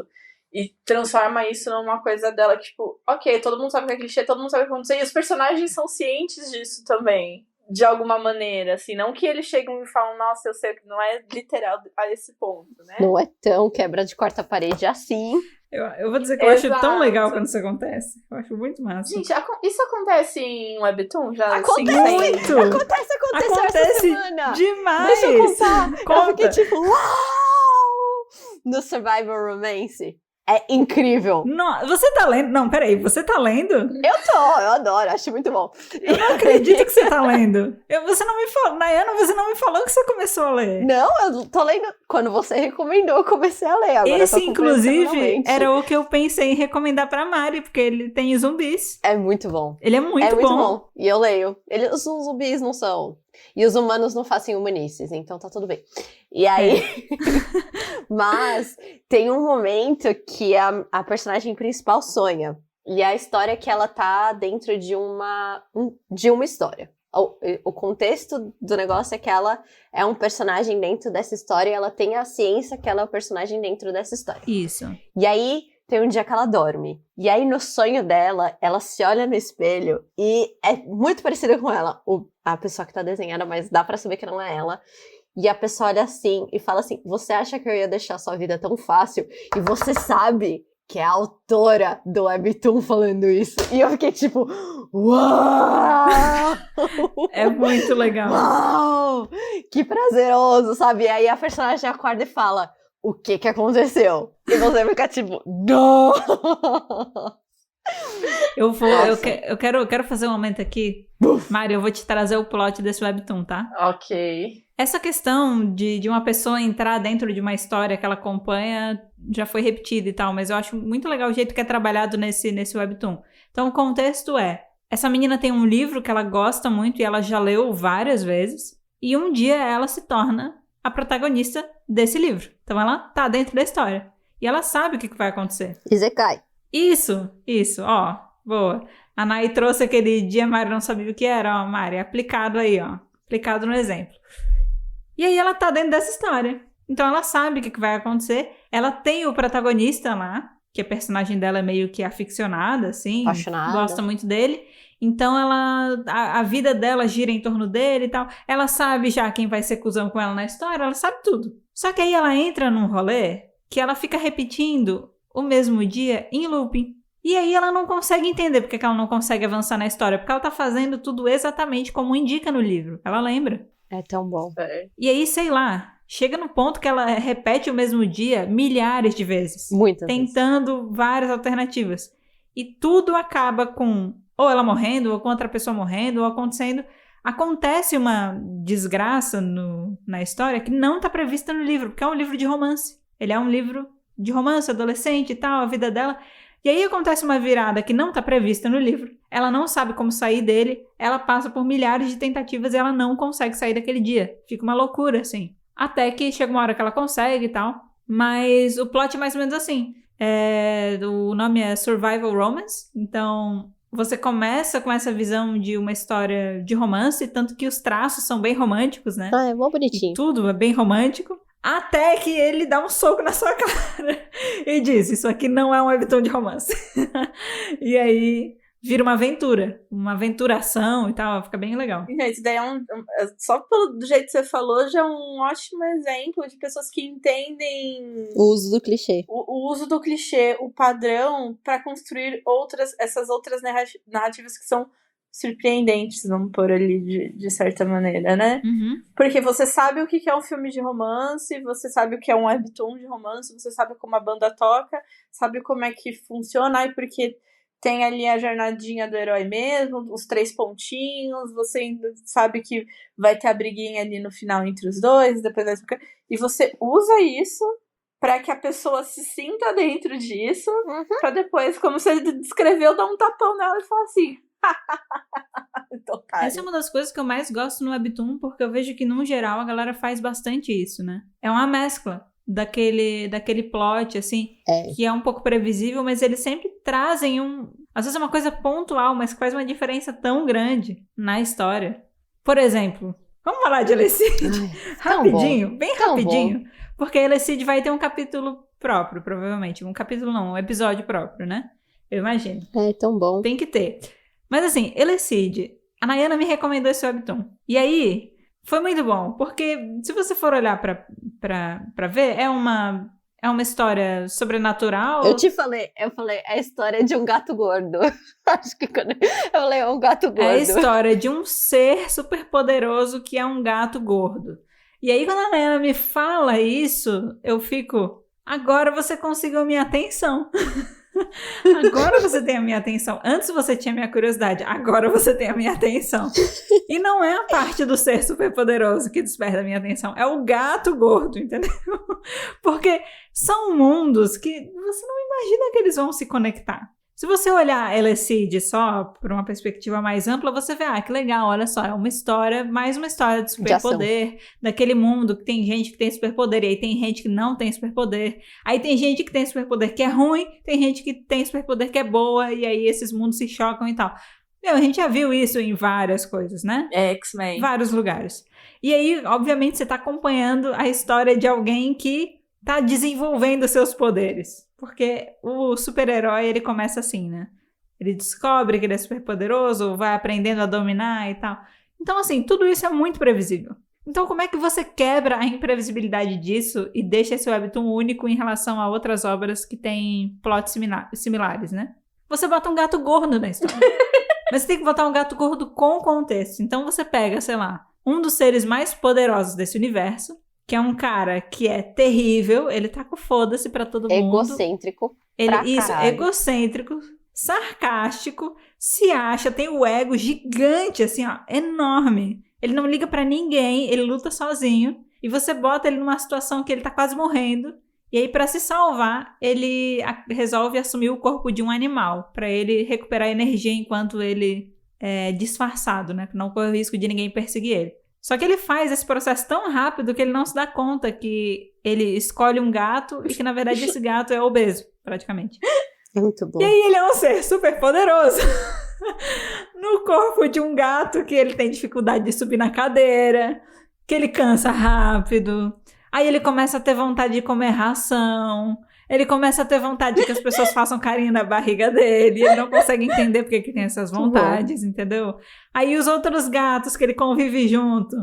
C: e transforma isso numa coisa dela, tipo, ok, todo mundo sabe que é clichê, todo mundo sabe o que aconteceu, e os personagens são cientes disso também. De alguma maneira, assim, não que eles chegam e falam, nossa, eu sei que não é literal a esse ponto, né?
B: Não é tão quebra de quarta parede assim.
A: Eu vou dizer que eu acho tão legal quando isso acontece. Eu acho muito massa.
C: Gente, isso acontece em Webtoon? Já
B: acontece muito! Aconteceu essa semana!
A: Demais!
B: Deixa eu contar! Eu fiquei tipo, uau! No Survival Romance. É incrível.
A: Não, você tá lendo? Não, peraí, você tá lendo?
B: Eu adoro, acho muito bom.
A: Eu não acredito que você tá lendo. Você não me falou, Nayana, você não me falou que você começou a ler.
B: Não, eu tô lendo. Quando você recomendou, eu comecei a ler. Agora
A: esse, inclusive, era o que eu pensei em recomendar pra Mari, porque ele tem zumbis.
B: É muito bom.
A: Ele é muito bom.
B: E eu leio. Os zumbis não são. E os humanos não fazem humanices, então tá tudo bem. E aí... Mas tem um momento que a personagem principal sonha. E a história é que ela tá dentro de uma história. O contexto do negócio é que ela é um personagem dentro dessa história e ela tem a ciência que ela é o personagem dentro dessa história.
A: Isso.
B: E aí... Tem um dia que ela dorme. E aí, no sonho dela, ela se olha no espelho e é muito parecida com ela. A pessoa que tá desenhando, mas dá pra saber que não é ela. E a pessoa olha assim e fala assim, você acha que eu ia deixar sua vida tão fácil? E você sabe que é a autora do Webtoon falando isso. E eu fiquei tipo, uau!
A: É muito legal.
B: Uau! Que prazeroso, sabe? E aí a personagem acorda e fala... O que aconteceu? E você fica tipo, não!
A: Eu quero fazer um momento aqui. Mari, eu vou te trazer o plot desse Webtoon, tá?
C: Ok.
A: Essa questão de uma pessoa entrar dentro de uma história que ela acompanha já foi repetida e tal, mas eu acho muito legal o jeito que é trabalhado nesse Webtoon. Então o contexto é, essa menina tem um livro que ela gosta muito e ela já leu várias vezes, e um dia ela se torna a protagonista desse livro. Então ela tá dentro da história. E ela sabe o que vai acontecer.
B: Isekai.
A: Isso, ó. Boa. A Nay trouxe aquele dia, a Mari não sabia o que era, ó, Mari, aplicado aí, ó. Aplicado no exemplo. E aí ela tá dentro dessa história. Então ela sabe o que vai acontecer. Ela tem o protagonista lá, que a personagem dela é meio que aficionada, assim.
B: Apaixonada.
A: Gosta muito dele. Então a vida dela gira em torno dele e tal. Ela sabe já quem vai ser cuzão com ela na história, ela sabe tudo. Só que aí ela entra num rolê que ela fica repetindo o mesmo dia em looping. E aí ela não consegue entender porque que ela não consegue avançar na história. Porque ela tá fazendo tudo exatamente como indica no livro. Ela lembra.
B: É tão bom.
A: E aí, sei lá, chega no ponto que ela repete o mesmo dia milhares de vezes.
B: Muitas
A: tentando
B: vezes.
A: Várias alternativas. E tudo acaba com ou ela morrendo, ou com outra pessoa morrendo, ou acontecendo... Acontece uma desgraça na história que não tá prevista no livro, porque é um livro de romance. Ele é um livro de romance, adolescente e tal, a vida dela. E aí acontece uma virada que não tá prevista no livro. Ela não sabe como sair dele, ela passa por milhares de tentativas e ela não consegue sair daquele dia. Fica uma loucura, assim. Até que chega uma hora que ela consegue e tal. Mas o plot é mais ou menos assim. O nome é Survival Romance, então... Você começa com essa visão de uma história de romance, tanto que os traços são bem românticos, né?
B: Ah, é bom bonitinho.
A: E tudo é bem romântico. Até que ele dá um soco na sua cara e diz, isso aqui não é um webtoon de romance. E aí vira uma aventura, uma aventuração e tal, fica bem legal.
C: Gente, daí só do jeito que você falou, já é um ótimo exemplo de pessoas que entendem
B: o uso do clichê.
C: O uso do clichê, o padrão, para construir essas outras narrativas que são surpreendentes, vamos pôr ali de certa maneira, né?
A: Uhum.
C: Porque você sabe o que é um filme de romance, você sabe o que é um webtoon de romance, você sabe como a banda toca, sabe como é que funciona, e porque tem ali a jornadinha do herói mesmo, os 3 pontinhos, você ainda sabe que vai ter a briguinha ali no final entre os dois, depois vai ficar... E você usa isso pra que a pessoa se sinta dentro disso, pra depois, como você descreveu, dar um tapão nela e falar assim...
A: Essa é uma das coisas que eu mais gosto no Webtoon, porque eu vejo que, no geral, a galera faz bastante isso, né? É uma mescla daquele plot, assim, que é um pouco previsível, mas eles sempre trazem às vezes é uma coisa pontual, mas que faz uma diferença tão grande na história. Por exemplo, vamos falar de Elecid? Rapidinho, bem rapidinho. Bom. Porque Elecid vai ter um capítulo próprio, provavelmente. Um capítulo não, um episódio próprio, né? Eu imagino.
B: É tão bom.
A: Tem que ter. Mas assim, Elecid, a Nayana me recomendou esse webtoon. E aí, foi muito bom, porque se você for olhar pra ver, é uma história sobrenatural.
B: Eu falei, é a história de um gato gordo. Acho que quando eu falei, é um gato gordo.
A: É a história de um ser super poderoso que é um gato gordo. E aí, quando a Nayana me fala isso, eu fico... agora você conseguiu a minha atenção. Agora você tem a minha atenção. Antes você tinha a minha curiosidade, agora você tem a minha atenção. E não é a parte do ser superpoderoso que desperta a minha atenção, é o gato gordo, entendeu? Porque são mundos que você não imagina que eles vão se conectar. Se você olhar Elecid só por uma perspectiva mais ampla, você vê, que legal, olha só, é uma história, mais uma história de superpoder, daquele mundo que tem gente que tem superpoder, e aí tem gente que não tem superpoder, aí tem gente que tem superpoder que é ruim, tem gente que tem superpoder que é boa, e aí esses mundos se chocam e tal. A gente já viu isso em várias coisas, né?
C: X-Men.
A: Vários lugares. E aí, obviamente, você tá acompanhando a história de alguém que tá desenvolvendo seus poderes. Porque o super-herói, ele começa assim, né? Ele descobre que ele é super poderoso, vai aprendendo a dominar e tal. Então, assim, tudo isso é muito previsível. Então, como é que você quebra a imprevisibilidade disso e deixa esse webtoon único em relação a outras obras que têm plots similares, né? Você bota um gato gordo na história. Mas você tem que botar um gato gordo com contexto. Então, você pega, sei lá, um dos seres mais poderosos desse universo, que é um cara que é terrível, ele tá com foda-se pra todo mundo.
B: Egocêntrico.
A: Egocêntrico, sarcástico, se acha, tem o ego gigante, assim, ó, enorme. Ele não liga pra ninguém, ele luta sozinho. E você bota ele numa situação que ele tá quase morrendo. E aí, pra se salvar, ele resolve assumir o corpo de um animal, pra ele recuperar energia enquanto ele é disfarçado, né? Pra não correr o risco de ninguém perseguir ele. Só que ele faz esse processo tão rápido que ele não se dá conta que ele escolhe um gato e que, na verdade, esse gato é obeso, praticamente.
B: Muito bom.
A: E aí ele é um ser super poderoso no corpo de um gato que ele tem dificuldade de subir na cadeira, que ele cansa rápido. Aí ele começa a ter vontade de comer ração. Ele começa a ter vontade de que as pessoas façam carinho na barriga dele. Ele não consegue entender porque que tem essas vontades, entendeu? Aí os outros gatos que ele convive junto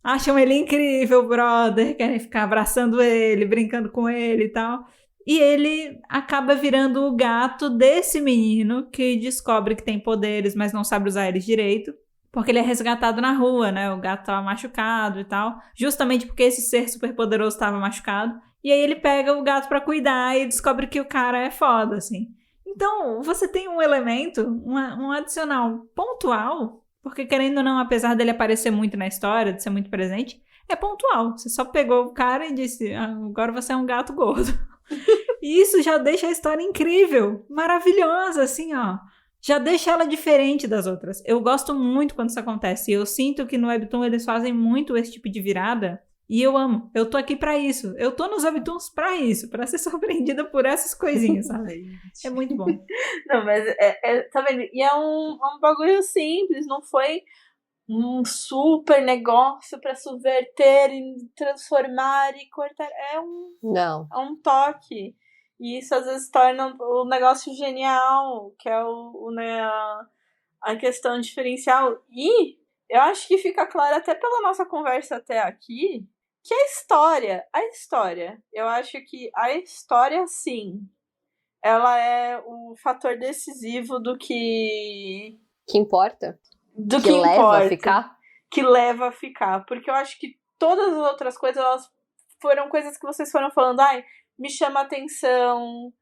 A: acham ele incrível, brother. Querem ficar abraçando ele, brincando com ele e tal. E ele acaba virando o gato desse menino que descobre que tem poderes, mas não sabe usar eles direito. Porque ele é resgatado na rua, né? O gato tava machucado e tal. Justamente porque esse ser superpoderoso tava machucado. E aí ele pega o gato pra cuidar e descobre que o cara é foda, assim. Então, você tem um elemento, um adicional pontual, porque querendo ou não, apesar dele aparecer muito na história, de ser muito presente, é pontual. Você só pegou o cara e disse, agora você é um gato gordo. E isso já deixa a história incrível, maravilhosa, assim, ó. Já deixa ela diferente das outras. Eu gosto muito quando isso acontece. E eu sinto que no Webtoon eles fazem muito esse tipo de virada. E eu amo. Eu tô aqui pra isso. Eu tô nos Webtoons pra isso. Pra ser surpreendida por essas coisinhas, sabe? É muito bom.
C: Não, mas tá vendo? E é um bagulho simples. Não foi um super negócio pra subverter e transformar e cortar.
B: Não.
C: É um toque. E isso às vezes torna o negócio genial, que é a questão diferencial. E eu acho que fica claro até pela nossa conversa até aqui, que a história, eu acho que a história, sim, ela é o fator decisivo do que...
B: Que importa?
C: Do que
B: leva
C: importa,
B: a ficar?
C: Que leva a ficar. Porque eu acho que todas as outras coisas, elas foram coisas que vocês foram falando, me chama atenção,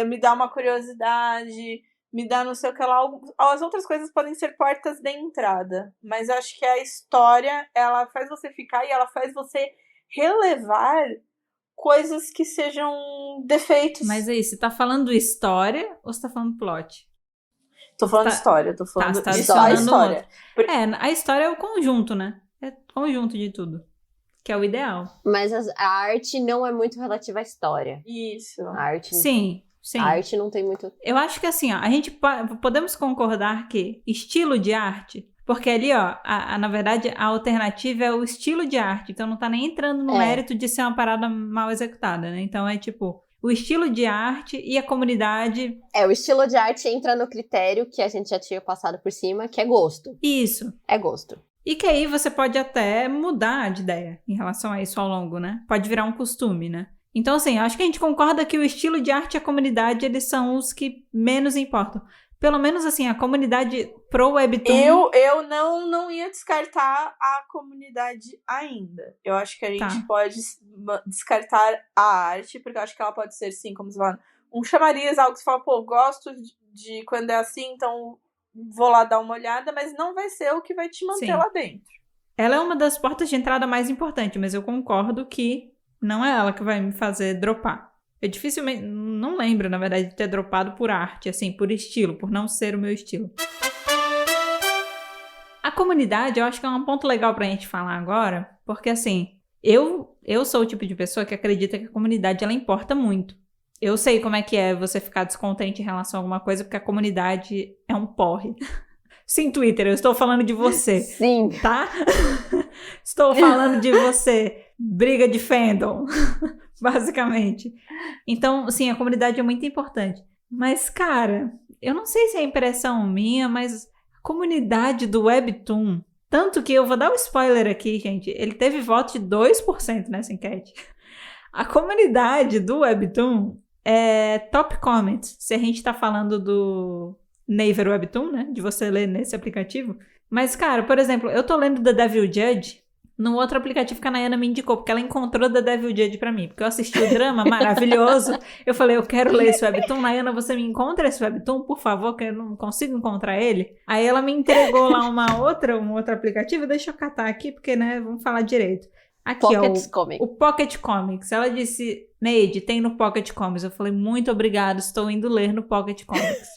C: me dá uma curiosidade, me dá não sei o que lá. As outras coisas podem ser portas de entrada, mas acho que a história, ela faz você ficar e ela faz você relevar coisas que sejam defeitos.
A: Mas aí, você tá falando história ou você tá falando plot?
C: Tô falando história, tô falando
A: tá
C: história.
A: A história é o conjunto, né? É o conjunto de tudo. Que é o ideal.
B: Mas a arte não é muito relativa à história.
C: Isso.
B: A arte,
A: sim.
B: A arte não tem muito...
A: Eu acho que assim, ó, a gente podemos concordar que estilo de arte... Porque ali, ó, na verdade, a alternativa é o estilo de arte. Então, não tá nem entrando no mérito de ser uma parada mal executada, né? Então, é tipo, o estilo de arte e a comunidade...
B: O estilo de arte entra no critério que a gente já tinha passado por cima, que é gosto.
A: Isso.
B: É gosto.
A: E que aí você pode até mudar de ideia em relação a isso ao longo, né? Pode virar um costume, né? Então, assim, acho que a gente concorda que o estilo de arte e a comunidade, eles são os que menos importam. pelo menos assim, a comunidade pro Webtoon...
C: Eu não ia descartar a comunidade ainda. Eu acho que a gente pode descartar a arte, porque eu acho que ela pode ser, sim, como você fala, um chamariz, algo que você fala, pô, gosto de quando é assim, então vou lá dar uma olhada, mas não vai ser o que vai te manter lá dentro.
A: Ela é uma das portas de entrada mais importantes, mas eu concordo que não é ela que vai me fazer dropar. Eu dificilmente, não lembro, na verdade, de ter dropado por arte, assim, por estilo, por não ser o meu estilo. A comunidade, eu acho que é um ponto legal pra gente falar agora, porque assim, eu sou o tipo de pessoa que acredita que a comunidade, ela importa muito. Eu sei como é que é você ficar descontente em relação a alguma coisa, porque a comunidade é um porre. Sim, Twitter, eu estou falando de você.
B: Sim.
A: Tá? Estou falando de você. Briga de fandom, basicamente. Então, sim, a comunidade é muito importante. Mas, cara, eu não sei se é impressão minha, mas a comunidade do Webtoon, tanto que eu vou dar um spoiler aqui, gente, ele teve voto de 2% nessa enquete. A comunidade do Webtoon é top comments. Se a gente tá falando do Naver Webtoon, né? De você ler nesse aplicativo. Mas, cara, por exemplo, eu tô lendo The Devil Judge no outro aplicativo que a Nayana me indicou, porque ela encontrou The Devil Judge pra mim. Porque eu assisti o drama maravilhoso. Eu falei, eu quero ler esse Webtoon. Nayana, você me encontra esse Webtoon, por favor, que eu não consigo encontrar ele. Aí ela me entregou lá um outro aplicativo. Deixa eu catar aqui, porque, né, vamos falar direito. Aqui, o Pocket Comics. Ela disse, Neide, tem no Pocket Comics. Eu falei, muito obrigado, estou indo ler no Pocket Comics.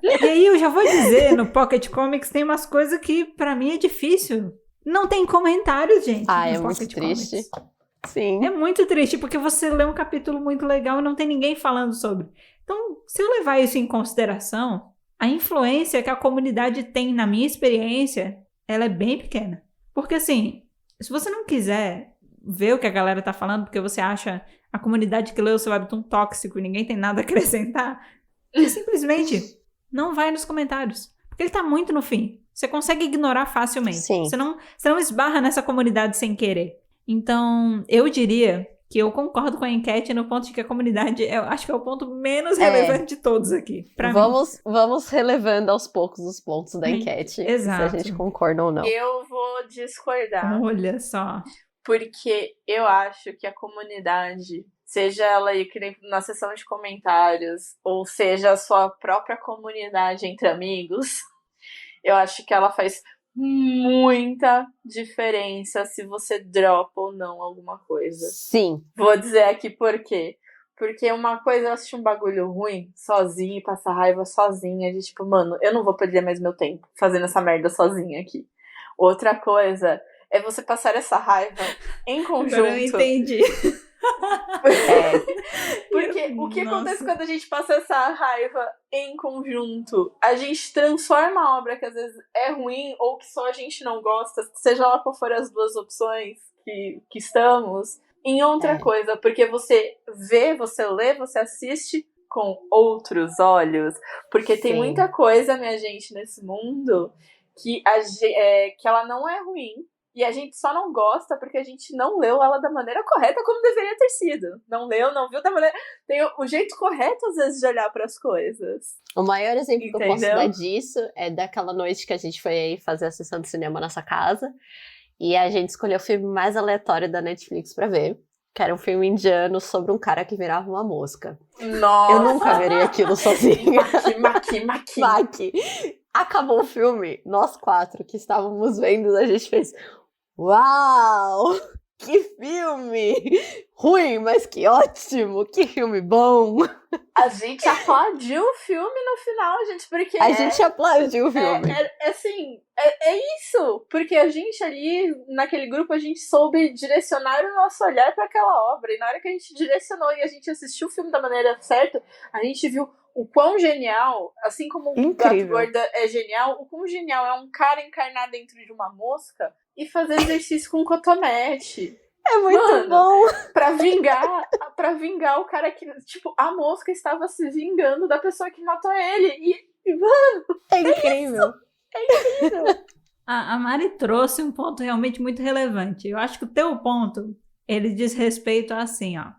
A: E aí eu já vou dizer, no Pocket Comics tem umas coisas que pra mim é difícil. Não tem comentários, gente.
B: É muito triste. Sim.
A: É muito triste, porque você lê um capítulo muito legal e não tem ninguém falando sobre. Então, se eu levar isso em consideração, a influência que a comunidade tem na minha experiência, ela é bem pequena. Porque assim, se você não quiser ver o que a galera tá falando, porque você acha a comunidade que lê o seu Webtoon tóxico e ninguém tem nada a acrescentar, você simplesmente não vai nos comentários. Porque ele tá muito no fim. Você consegue ignorar facilmente.
B: Sim.
A: Você não esbarra nessa comunidade sem querer. Então, eu diria que eu concordo com a enquete no ponto de que a comunidade, eu acho que é o ponto menos relevante de todos aqui.
B: Vamos relevando aos poucos os pontos da enquete.
A: Exato.
B: Se a gente concorda ou não.
C: Eu vou discordar.
A: Olha só.
C: Porque eu acho que a comunidade, seja ela aí na seção de comentários, ou seja a sua própria comunidade entre amigos, eu acho que ela faz muita diferença se você dropa ou não alguma coisa.
B: Sim.
C: Vou dizer aqui por quê. Porque uma coisa é eu assistir um bagulho ruim sozinha e passar raiva sozinha. De tipo, mano, eu não vou perder mais meu tempo fazendo essa merda sozinha aqui. Outra coisa é você passar essa raiva em conjunto.
A: Agora eu entendi.
C: Porque o que acontece quando a gente passa essa raiva em conjunto? A gente transforma a obra que às vezes é ruim ou que só a gente não gosta, seja lá qual for as duas opções que estamos, em outra coisa. Porque você vê, você lê, você assiste com outros olhos. Porque tem muita coisa, minha gente, nesse mundo que ela não é ruim. E a gente só não gosta porque a gente não leu ela da maneira correta como deveria ter sido. Não leu, não viu da maneira... Tem o jeito correto, às vezes, de olhar para as coisas.
B: O maior exemplo que eu posso dar disso é daquela noite que a gente foi aí fazer a sessão de cinema nessa casa. E a gente escolheu o filme mais aleatório da Netflix pra ver. Que era um filme indiano sobre um cara que virava uma mosca.
C: Nossa!
B: Eu nunca veria aquilo sozinha.
C: Maqui.
B: Acabou o filme. Nós 4 que estávamos vendo, a gente fez... Uau! Que filme! Ruim, mas que ótimo! Que filme bom!
C: A gente aplaudiu o filme no final, gente, porque...
B: A gente aplaudiu o filme.
C: É isso! Porque a gente ali, naquele grupo, a gente soube direcionar o nosso olhar para aquela obra. E na hora que a gente direcionou e a gente assistiu o filme da maneira certa, a gente viu o quão genial, assim como o Gato Gorda é genial, o quão genial é um cara encarnar dentro de uma mosca e fazer exercício com cotonete.
B: É muito bom!
C: Pra vingar o cara que... Tipo, a mosca estava se vingando da pessoa que matou ele. E mano...
B: É incrível!
C: É incrível!
A: A Mari trouxe um ponto realmente muito relevante. Eu acho que o teu ponto, ele diz respeito a assim, ó.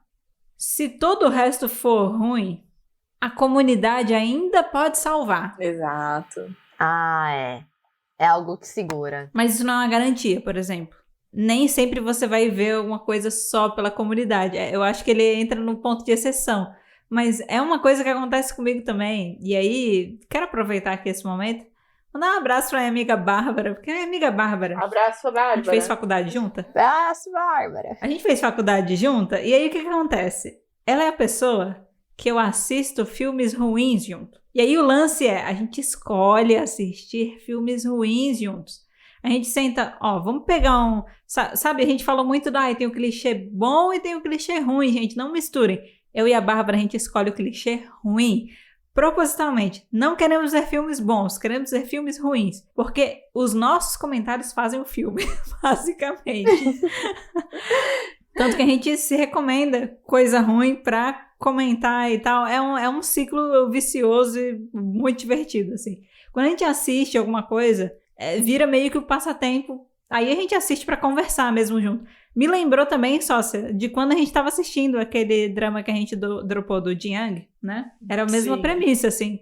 A: Se todo o resto for ruim, a comunidade ainda pode salvar.
C: Exato.
B: É algo que segura.
A: Mas isso não é uma garantia, por exemplo. Nem sempre você vai ver alguma coisa só pela comunidade. Eu acho que ele entra no ponto de exceção. Mas é uma coisa que acontece comigo também. E aí, quero aproveitar aqui esse momento. Mandar um abraço pra minha amiga Bárbara. Porque a minha amiga Bárbara...
C: Abraço, Bárbara.
A: A gente fez faculdade junta.
B: Abraço, Bárbara.
A: A gente fez faculdade junta. E aí, o que acontece? Ela é a pessoa que eu assisto filmes ruins junto. E aí, o lance é, a gente escolhe assistir filmes ruins juntos. A gente senta, vamos pegar um... Sabe, a gente falou muito tem o clichê bom e tem o clichê ruim, gente. Não misturem. Eu e a Bárbara, a gente escolhe o clichê ruim. Propositalmente. Não queremos ver filmes bons, queremos ver filmes ruins. Porque os nossos comentários fazem o filme, basicamente. Tanto que a gente se recomenda coisa ruim pra comentar e tal. É um ciclo vicioso e muito divertido, assim. Quando a gente assiste alguma coisa, vira meio que o passatempo. Aí a gente assiste pra conversar mesmo junto. Me lembrou também, sócia, de quando a gente tava assistindo aquele drama que a gente dropou do Jin Yang, né? Era a mesma premissa, assim.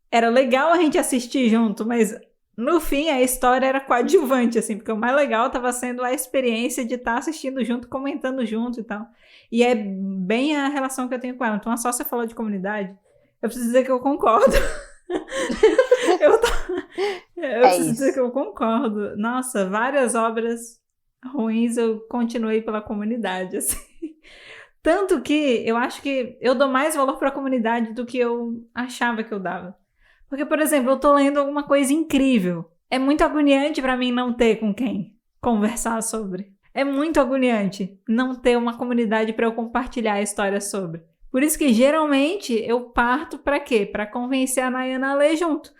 A: Era legal a gente assistir junto, mas no fim a história era coadjuvante, assim, porque o mais legal tava sendo a experiência de estar assistindo junto, comentando junto e tal. E é bem a relação que eu tenho com ela. Então a sócia falou de comunidade, eu preciso dizer que eu concordo. eu preciso dizer que eu concordo. Nossa, várias obras ruins eu continuei pela comunidade, assim. Tanto que eu acho que eu dou mais valor pra comunidade do que eu achava que eu dava. Porque, por exemplo, eu tô lendo alguma coisa incrível. É muito agoniante pra mim não ter com quem conversar sobre. É muito agoniante não ter uma comunidade pra eu compartilhar a história sobre. Por isso que, geralmente, eu parto pra quê? Pra convencer a Nayana a ler junto.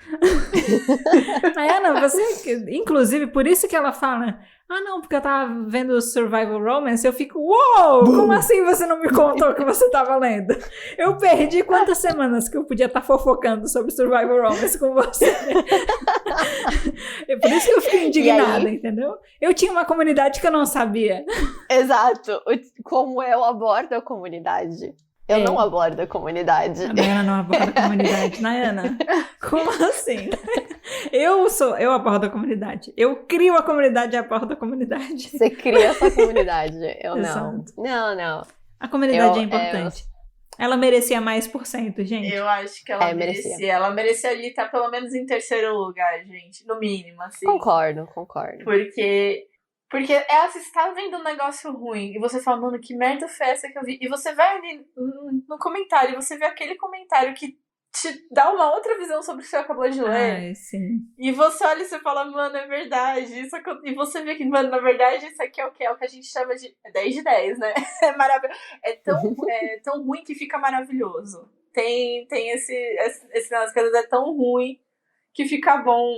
A: Nayana, você... Inclusive, por isso que ela fala... não, porque eu tava vendo Survival Romance, eu fico... Uou! Como assim você não me contou que você tava lendo? Eu perdi quantas semanas que eu podia estar fofocando sobre Survival Romance com você? Por isso que eu fiquei indignada, entendeu? Eu tinha uma comunidade que eu não sabia.
B: Exato. Como eu abordo a comunidade. Eu não abordo a comunidade.
A: A Nayana não aborda a comunidade. Nayana, como assim? Eu abordo a comunidade. Eu crio a comunidade e abordo a comunidade.
B: Você cria essa comunidade. Eu
A: Exato.
B: não.
A: A comunidade é importante. Ela merecia mais %, gente.
C: Eu acho que ela merecia. Ela merecia ali estar pelo menos em terceiro lugar, gente. No mínimo, assim.
B: Concordo.
C: Porque você tá vendo um negócio ruim e você fala, mano, que merda foi essa que eu vi? E você vai ali no comentário e você vê aquele comentário que te dá uma outra visão sobre o que você acabou de ler.
A: Ai, sim.
C: E você olha e você fala, mano, é verdade. E você vê que, mano, na verdade, isso aqui é o que a gente chama de 10 de 10, né? É maravilhoso. É tão ruim que fica maravilhoso. Tem esse nas coisas é tão ruim que fica bom.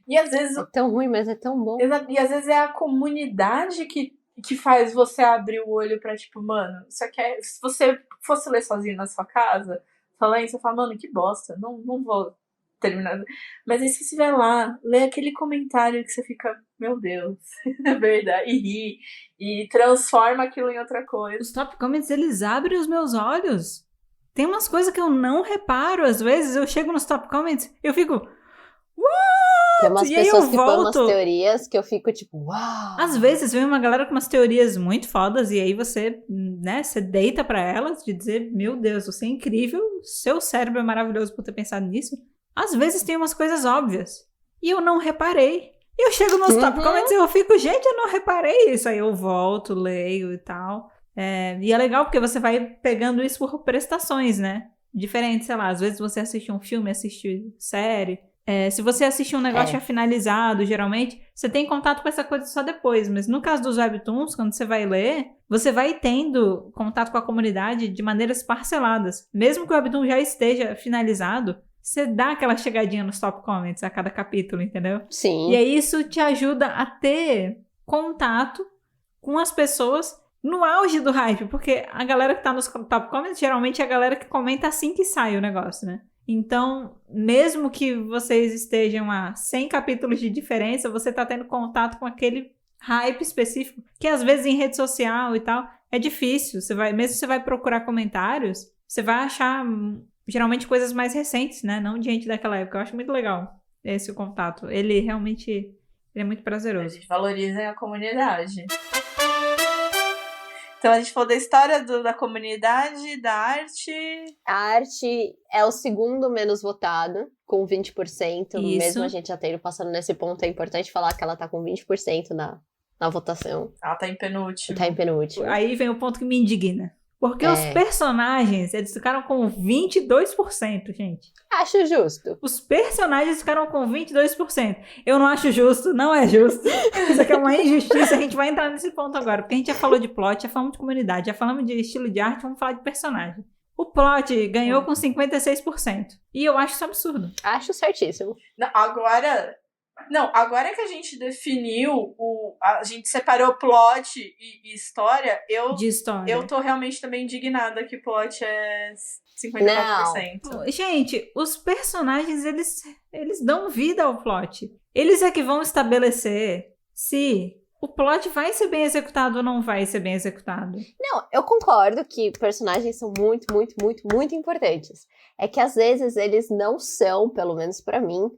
C: E às vezes...
B: É tão ruim, mas é tão bom.
C: E às vezes é a comunidade que faz você abrir o olho pra, tipo, mano, isso aqui é... Se você fosse ler sozinho na sua casa, falando isso, você fala, mano, que bosta, não vou terminar. Mas aí se você vai lá, lê aquele comentário que você fica, meu Deus, é verdade, e ri, e transforma aquilo em outra coisa.
A: Os top comments, eles abrem os meus olhos. Tem umas coisas que eu não reparo, às vezes eu chego nos top comments, eu fico...
B: Tem umas pessoas que põem umas teorias que eu fico tipo, uau!
A: Às vezes vem uma galera com umas teorias muito fodas e aí você, né, você deita pra elas de dizer, meu Deus, você é incrível, seu cérebro é maravilhoso por ter pensado nisso. Às vezes tem umas coisas óbvias e eu não reparei. E eu chego nos top comments e eu fico, gente, eu não reparei isso. Aí eu volto, leio e tal. E é legal porque você vai pegando isso por prestações, né? Diferente, sei lá, às vezes você assiste um filme, assiste série... se você assistir um negócio já finalizado, geralmente, você tem contato com essa coisa só depois. Mas no caso dos webtoons, quando você vai ler, você vai tendo contato com a comunidade de maneiras parceladas. Mesmo que o webtoon já esteja finalizado, você dá aquela chegadinha nos top comments a cada capítulo, entendeu?
B: Sim.
A: E aí isso te ajuda a ter contato com as pessoas no auge do hype. Porque a galera que tá nos top comments, geralmente é a galera que comenta assim que sai o negócio, né? Então, mesmo que vocês estejam a 100 capítulos de diferença, você tá tendo contato com aquele hype específico, que às vezes em rede social e tal, é difícil. Mesmo que você vai procurar comentários, você vai achar geralmente coisas mais recentes, né? Não de gente daquela época. Eu acho muito legal esse contato. Ele realmente é muito prazeroso.
C: Eles valorizam a comunidade. Então a gente falou da história da comunidade, da arte.
B: A arte é o segundo menos votado, com 20%.
A: Isso.
B: Mesmo a gente já tendo passando nesse ponto, é importante falar que ela tá com 20% na votação.
C: Ela tá em penúltimo.
B: Tá em penúltimo.
A: Aí vem o ponto que me indigna. Porque os personagens, eles ficaram com 22%, gente.
B: Acho justo.
A: Os personagens ficaram com 22%. Eu não acho justo, não é justo. Isso aqui é uma injustiça, a gente vai entrar nesse ponto agora. Porque a gente já falou de plot, já falamos de comunidade, já falamos de estilo de arte, vamos falar de personagem. O plot ganhou com 56%. E eu acho isso absurdo.
B: Acho certíssimo.
C: Agora que a gente definiu, a gente separou plot e história, eu tô realmente também indignada que plot é 54%.
A: Não. Gente, os personagens, eles dão vida ao plot. Eles é que vão estabelecer se o plot vai ser bem executado ou não vai ser bem executado.
B: Não, eu concordo que personagens são muito, muito, muito, muito importantes. É que às vezes eles não são, pelo menos pra mim,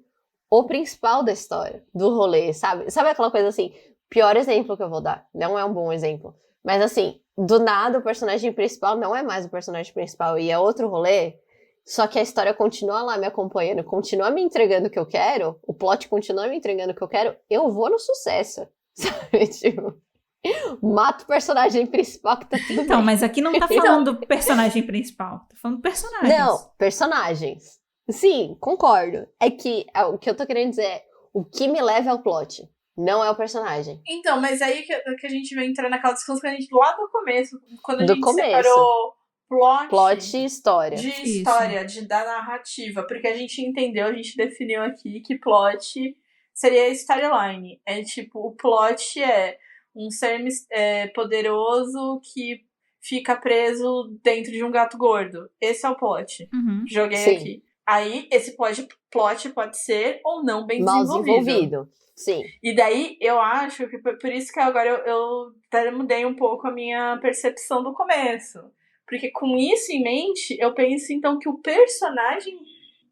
B: o principal da história, do rolê, sabe? Sabe aquela coisa assim, pior exemplo que eu vou dar, não é um bom exemplo, mas assim, do nada o personagem principal não é mais o personagem principal e é outro rolê, só que a história continua lá me acompanhando, continua me entregando o que eu quero, o plot continua me entregando o que eu quero, eu vou no sucesso, sabe? Tipo, mato o personagem principal que tá tudo bem.
A: Então, mas aqui não tá falando do personagem principal, tá falando personagens.
B: Não, personagens. Sim, concordo. É que o que eu tô querendo dizer é o que me leva ao plot, não é o personagem.
C: Então, mas aí que a gente vai entrar naquela discussão que a gente lá do começo, quando a gente separou plot
B: e história.
C: De história, da narrativa, porque a gente entendeu, a gente definiu aqui que plot seria storyline. É tipo, o plot é um ser poderoso que fica preso dentro de um gato gordo. Esse é o plot. Joguei aqui. Aí, esse plot pode ser ou não bem desenvolvido.
B: Sim.
C: E daí, eu acho que por isso que agora eu até mudei um pouco a minha percepção do começo. Porque com isso em mente, eu penso então que o personagem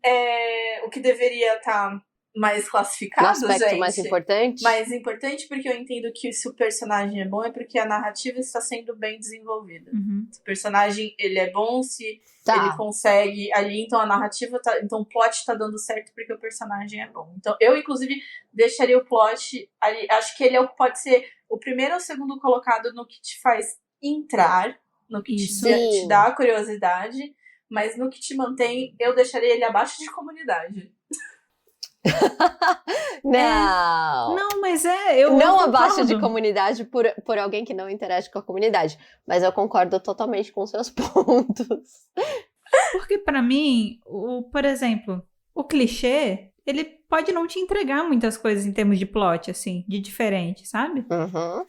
C: é o que deveria estar mais classificado,
B: no aspecto mais importante?
C: Mais importante, porque eu entendo que se o personagem é bom é porque a narrativa está sendo bem desenvolvida. Se o personagem ele é bom, se ele consegue ali, então a narrativa então o plot tá dando certo porque o personagem é bom. Então eu, inclusive, deixaria o plot ali, acho que ele pode ser o primeiro ou segundo colocado no que te faz entrar, no que te dá a curiosidade, mas no que te mantém, eu deixaria ele abaixo de comunidade.
B: Não,
A: mas
B: eu não abaixo de comunidade por alguém que não interage com a comunidade, mas eu concordo totalmente com seus pontos.
A: Porque pra mim, por exemplo, o clichê, ele pode não te entregar muitas coisas em termos de plot, assim, de diferente, sabe?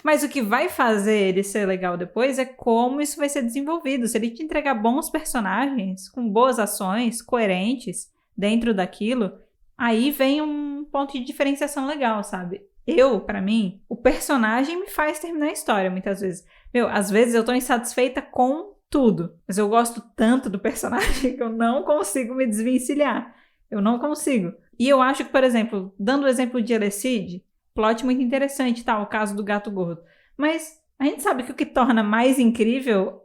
A: Mas o que vai fazer ele ser legal depois é como isso vai ser desenvolvido. Se ele te entregar bons personagens, com boas ações, coerentes, dentro daquilo, aí vem um ponto de diferenciação legal, sabe? Pra mim, o personagem me faz terminar a história, muitas vezes. Às vezes eu tô insatisfeita com tudo, mas eu gosto tanto do personagem que eu não consigo me desvencilhar. Eu não consigo. E eu acho que, por exemplo, dando o exemplo de Elecid, plot muito interessante, tá? O caso do gato gordo. Mas a gente sabe que o que torna mais incrível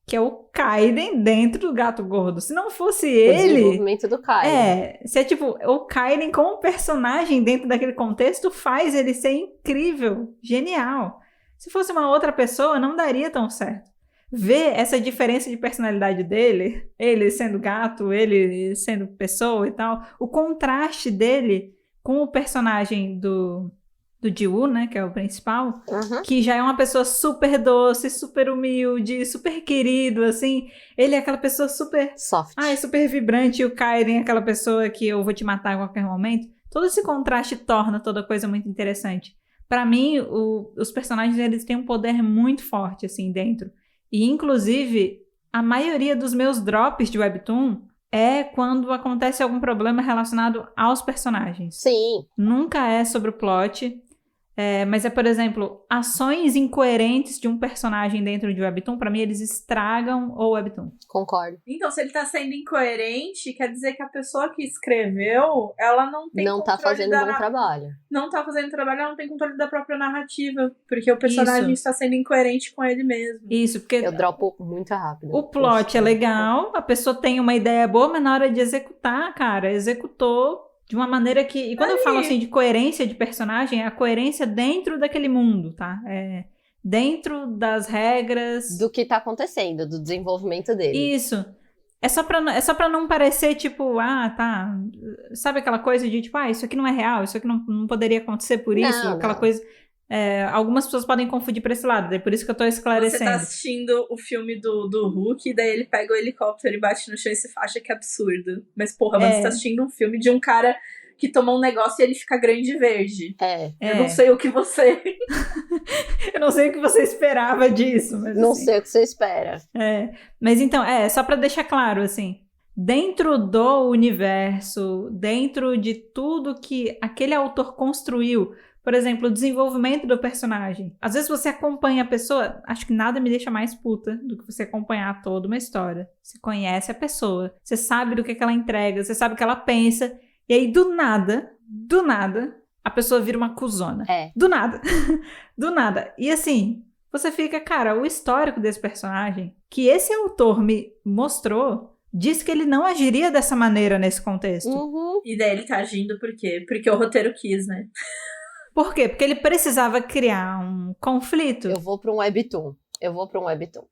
A: que é o Kaiden dentro do gato gordo. Se não fosse ele...
B: O desenvolvimento do Kaiden.
A: Se é tipo, o Kaiden como personagem dentro daquele contexto faz ele ser incrível, genial. Se fosse uma outra pessoa, não daria tão certo. Ver essa diferença de personalidade dele, ele sendo gato, ele sendo pessoa e tal, o contraste dele com o personagem do Ji-woo, né, que é o principal, que já é uma pessoa super doce, super humilde, super querido, assim. Ele é aquela pessoa super...
B: soft.
A: Super vibrante, e o Kaiden é aquela pessoa que eu vou te matar a qualquer momento. Todo esse contraste torna toda coisa muito interessante. Pra mim, os personagens, eles têm um poder muito forte, assim, dentro. E, inclusive, a maioria dos meus drops de Webtoon é quando acontece algum problema relacionado aos personagens.
B: Sim.
A: Nunca é sobre o plot. Mas por exemplo, ações incoerentes de um personagem dentro de webtoon, pra mim eles estragam o webtoon.
B: Concordo.
C: Então, se ele tá sendo incoerente, quer dizer que a pessoa que escreveu, ela não tem
B: Não tá fazendo um bom trabalho.
C: Não tá fazendo trabalho, ela não tem controle da própria narrativa, porque o personagem está sendo incoerente com ele mesmo.
A: Isso, porque...
B: Eu dropo muito rápido.
A: O plot é legal, a pessoa tem uma ideia boa, mas na hora de executar, cara, executou de uma maneira que... E quando eu falo assim de coerência de personagem, é a coerência dentro daquele mundo, tá? Dentro das regras...
B: Do que tá acontecendo, do desenvolvimento dele.
A: Isso. É só pra não parecer, tipo, tá... Sabe aquela coisa de, tipo, isso aqui não é real, isso aqui não poderia acontecer por isso, aquela coisa... algumas pessoas podem confundir pra esse lado, é por isso que eu tô esclarecendo.
C: Você tá assistindo o filme do Hulk, e daí ele pega o helicóptero e bate no chão e você acha que é absurdo. Mas, porra, você tá assistindo um filme de um cara que tomou um negócio e ele fica grande e verde. Eu não sei o que você...
A: Eu não sei o que você esperava disso. Mas,
B: não
A: assim,
B: sei o que você espera.
A: Mas então, só pra deixar claro, assim, dentro do universo, dentro de tudo que aquele autor construiu, por exemplo, o desenvolvimento do personagem. Às vezes você acompanha a pessoa, acho que nada me deixa mais puta do que você acompanhar toda uma história. Você conhece a pessoa, você sabe do que ela entrega, você sabe o que ela pensa, e aí do nada, a pessoa vira uma cuzona. Do nada. Do nada. E assim, você fica, cara, o histórico desse personagem, que esse autor me mostrou, diz que ele não agiria dessa maneira nesse contexto.
C: E daí ele tá agindo por quê? Porque o roteiro quis, né?
A: Por quê? Porque ele precisava criar um conflito.
B: Eu vou pra um webtoon.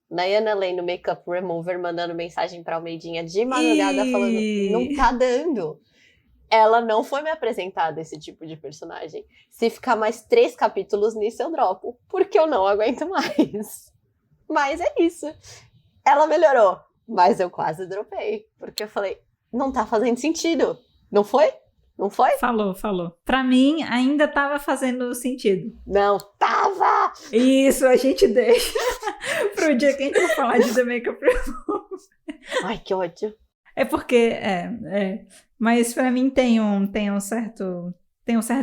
B: Nayana Lane no Makeup Remover mandando mensagem pra Almeidinha de madrugada falando, não tá dando. Ela não foi me apresentada esse tipo de personagem. Se ficar mais 3 capítulos nisso, eu dropo. Porque eu não aguento mais. Mas é isso. Ela melhorou. Mas eu quase dropei. Porque eu falei, não tá fazendo sentido. Não foi? Não foi?
A: Falou. Pra mim, ainda tava fazendo sentido.
B: Não tava!
A: Isso, a gente deixa pro dia que a gente for falar de The Makeup Remover.
B: Ai, que ódio.
A: É porque, mas pra mim tem um certo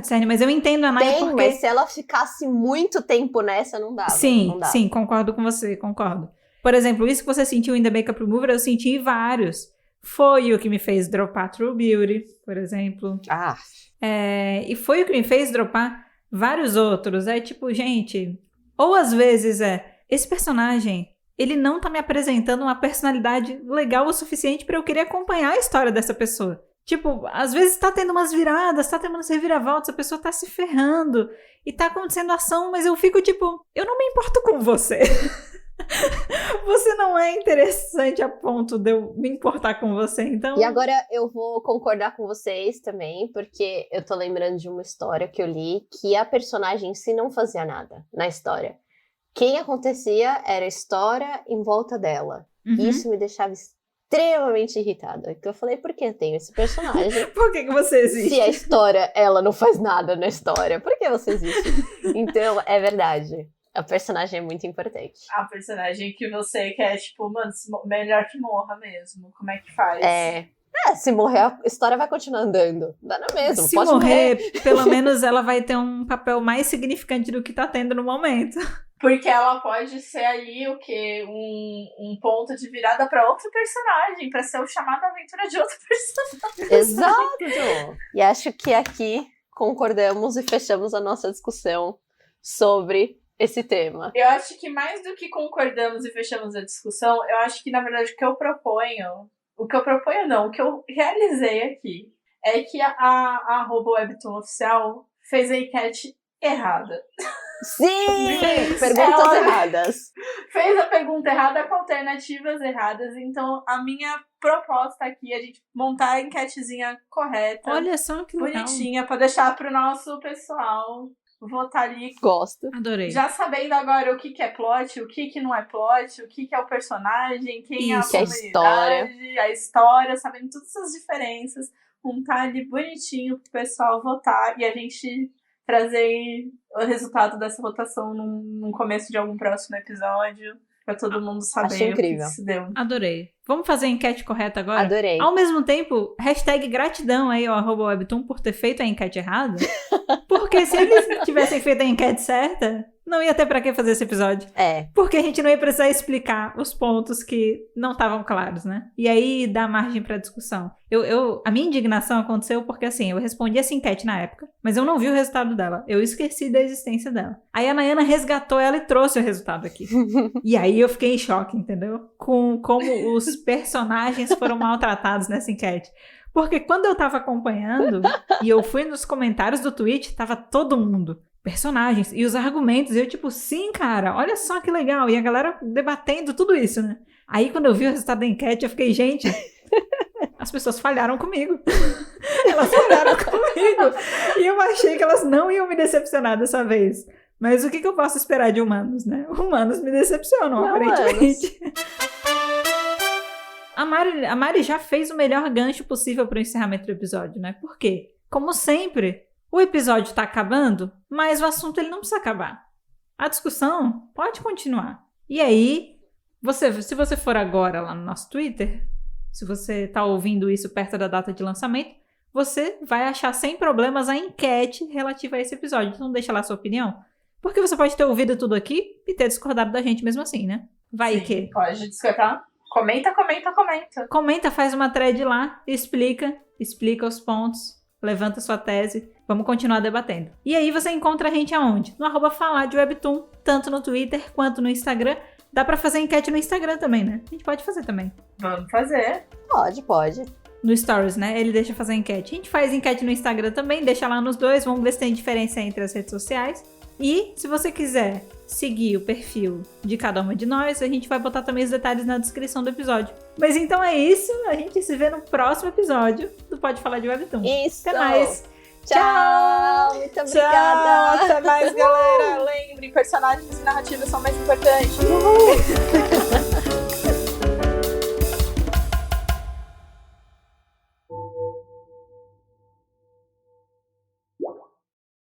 A: cerne, mas eu entendo a Naya porque...
B: mas se ela ficasse muito tempo nessa, não dava.
A: Sim, concordo com você, concordo. Por exemplo, isso que você sentiu em The Makeup Remover, eu senti em vários. Foi o que me fez dropar True Beauty, por exemplo. E foi o que me fez dropar vários outros. Tipo, gente... Ou às vezes esse personagem, ele não tá me apresentando uma personalidade legal o suficiente pra eu querer acompanhar a história dessa pessoa. Tipo, às vezes tá tendo umas viradas, tá tendo umas reviravoltas, a pessoa tá se ferrando e tá acontecendo ação, mas eu fico tipo, eu não me importo com você. Você não é interessante a ponto de eu me importar com você, então...
B: E agora eu vou concordar com vocês também, porque eu tô lembrando de uma história que eu li, que a personagem em si não fazia nada na história. Quem acontecia era a história em volta dela. E isso me deixava extremamente irritada. Então eu falei, por que eu tenho esse personagem?
A: Por que você existe?
B: Se a história, ela não faz nada na história, por que você existe? Então, é verdade. A personagem é muito importante.
C: A personagem que você quer, tipo, mano, melhor que morra mesmo. Como é que faz?
B: Se morrer, a história vai continuar andando. Dá na mesma.
A: Se morrer, pelo menos ela vai ter um papel mais significante do que tá tendo no momento.
C: Porque ela pode ser ali o quê? Um ponto de virada pra outro personagem, pra ser o chamado aventura de outro personagem.
B: Exato! E acho que aqui concordamos e fechamos a nossa discussão sobre esse tema.
C: Eu acho que mais do que concordamos e fechamos a discussão, eu acho que, na verdade, o que eu proponho não, o que eu realizei aqui é que a @webtoon oficial fez a enquete errada.
B: Sim! Perguntas erradas.
C: Fez a pergunta errada com alternativas erradas. Então, a minha proposta aqui é a gente montar a enquetezinha correta.
A: Olha só que legal.
C: Bonitinha, pra deixar pro nosso pessoal votar ali.
B: Gosto.
A: Adorei.
C: Já sabendo agora o que é plot, o que não é plot, o que é o personagem, quem é a comunidade, a história, sabendo todas essas diferenças. Montar ali bonitinho pro pessoal votar e a gente trazer o resultado dessa votação num começo de algum próximo episódio. Pra todo mundo saber
B: Acho incrível.
C: o que se deu.
A: Adorei. Vamos fazer a enquete correta agora?
B: Adorei.
A: Ao mesmo tempo, #gratidão aí ao @webtoon por ter feito a enquete errada. Porque se eles tivessem feito a enquete certa, não ia ter pra que fazer esse episódio. Porque a gente não ia precisar explicar os pontos que não estavam claros, né? E aí dá margem pra discussão. A minha indignação aconteceu porque, assim, eu respondi essa enquete na época, mas eu não vi o resultado dela. Eu esqueci da existência dela. Aí a Nayana resgatou ela e trouxe o resultado aqui. E aí eu fiquei em choque, entendeu? Com como os personagens foram maltratados nessa enquete. Porque quando eu tava acompanhando e eu fui nos comentários do tweet, tava todo mundo, personagens e os argumentos, e eu tipo, sim, cara, olha só que legal, e a galera debatendo tudo isso, né? Aí quando eu vi o resultado da enquete, eu fiquei, gente, as pessoas falharam comigo. Elas falharam comigo. E eu achei que elas não iam me decepcionar dessa vez. Mas o que eu posso esperar de humanos, né? Humanos me decepcionam, aparentemente. A Mari já fez o melhor gancho possível para o encerramento do episódio, né? Por quê? Como sempre, o episódio tá acabando, mas o assunto ele não precisa acabar. A discussão pode continuar. E aí, se você for agora lá no nosso Twitter, se você tá ouvindo isso perto da data de lançamento, você vai achar sem problemas a enquete relativa a esse episódio. Então deixa lá a sua opinião. Porque você pode ter ouvido tudo aqui e ter discordado da gente mesmo assim, né? Vai que...
C: Pode discordar. Comenta.
A: Comenta, faz uma thread lá, explica os pontos, levanta sua tese, vamos continuar debatendo. E aí você encontra a gente aonde? No @falardewebtoon, tanto no Twitter quanto no Instagram. Dá pra fazer enquete no Instagram também, né? A gente pode fazer também.
C: Vamos fazer.
B: Pode.
A: No Stories, né? Ele deixa fazer enquete. A gente faz enquete no Instagram também, deixa lá nos dois, vamos ver se tem diferença entre as redes sociais. E se você quiser seguir o perfil de cada uma de nós, a gente vai botar também os detalhes na descrição do episódio. Mas então é isso, a gente se vê no próximo episódio do Pode Falar de Webtoon.
B: Isso!
A: Até mais!
B: Tchau! Muito obrigada!
C: Tchau, até mais, galera! Lembre, personagens e narrativas são mais importantes. Uhul!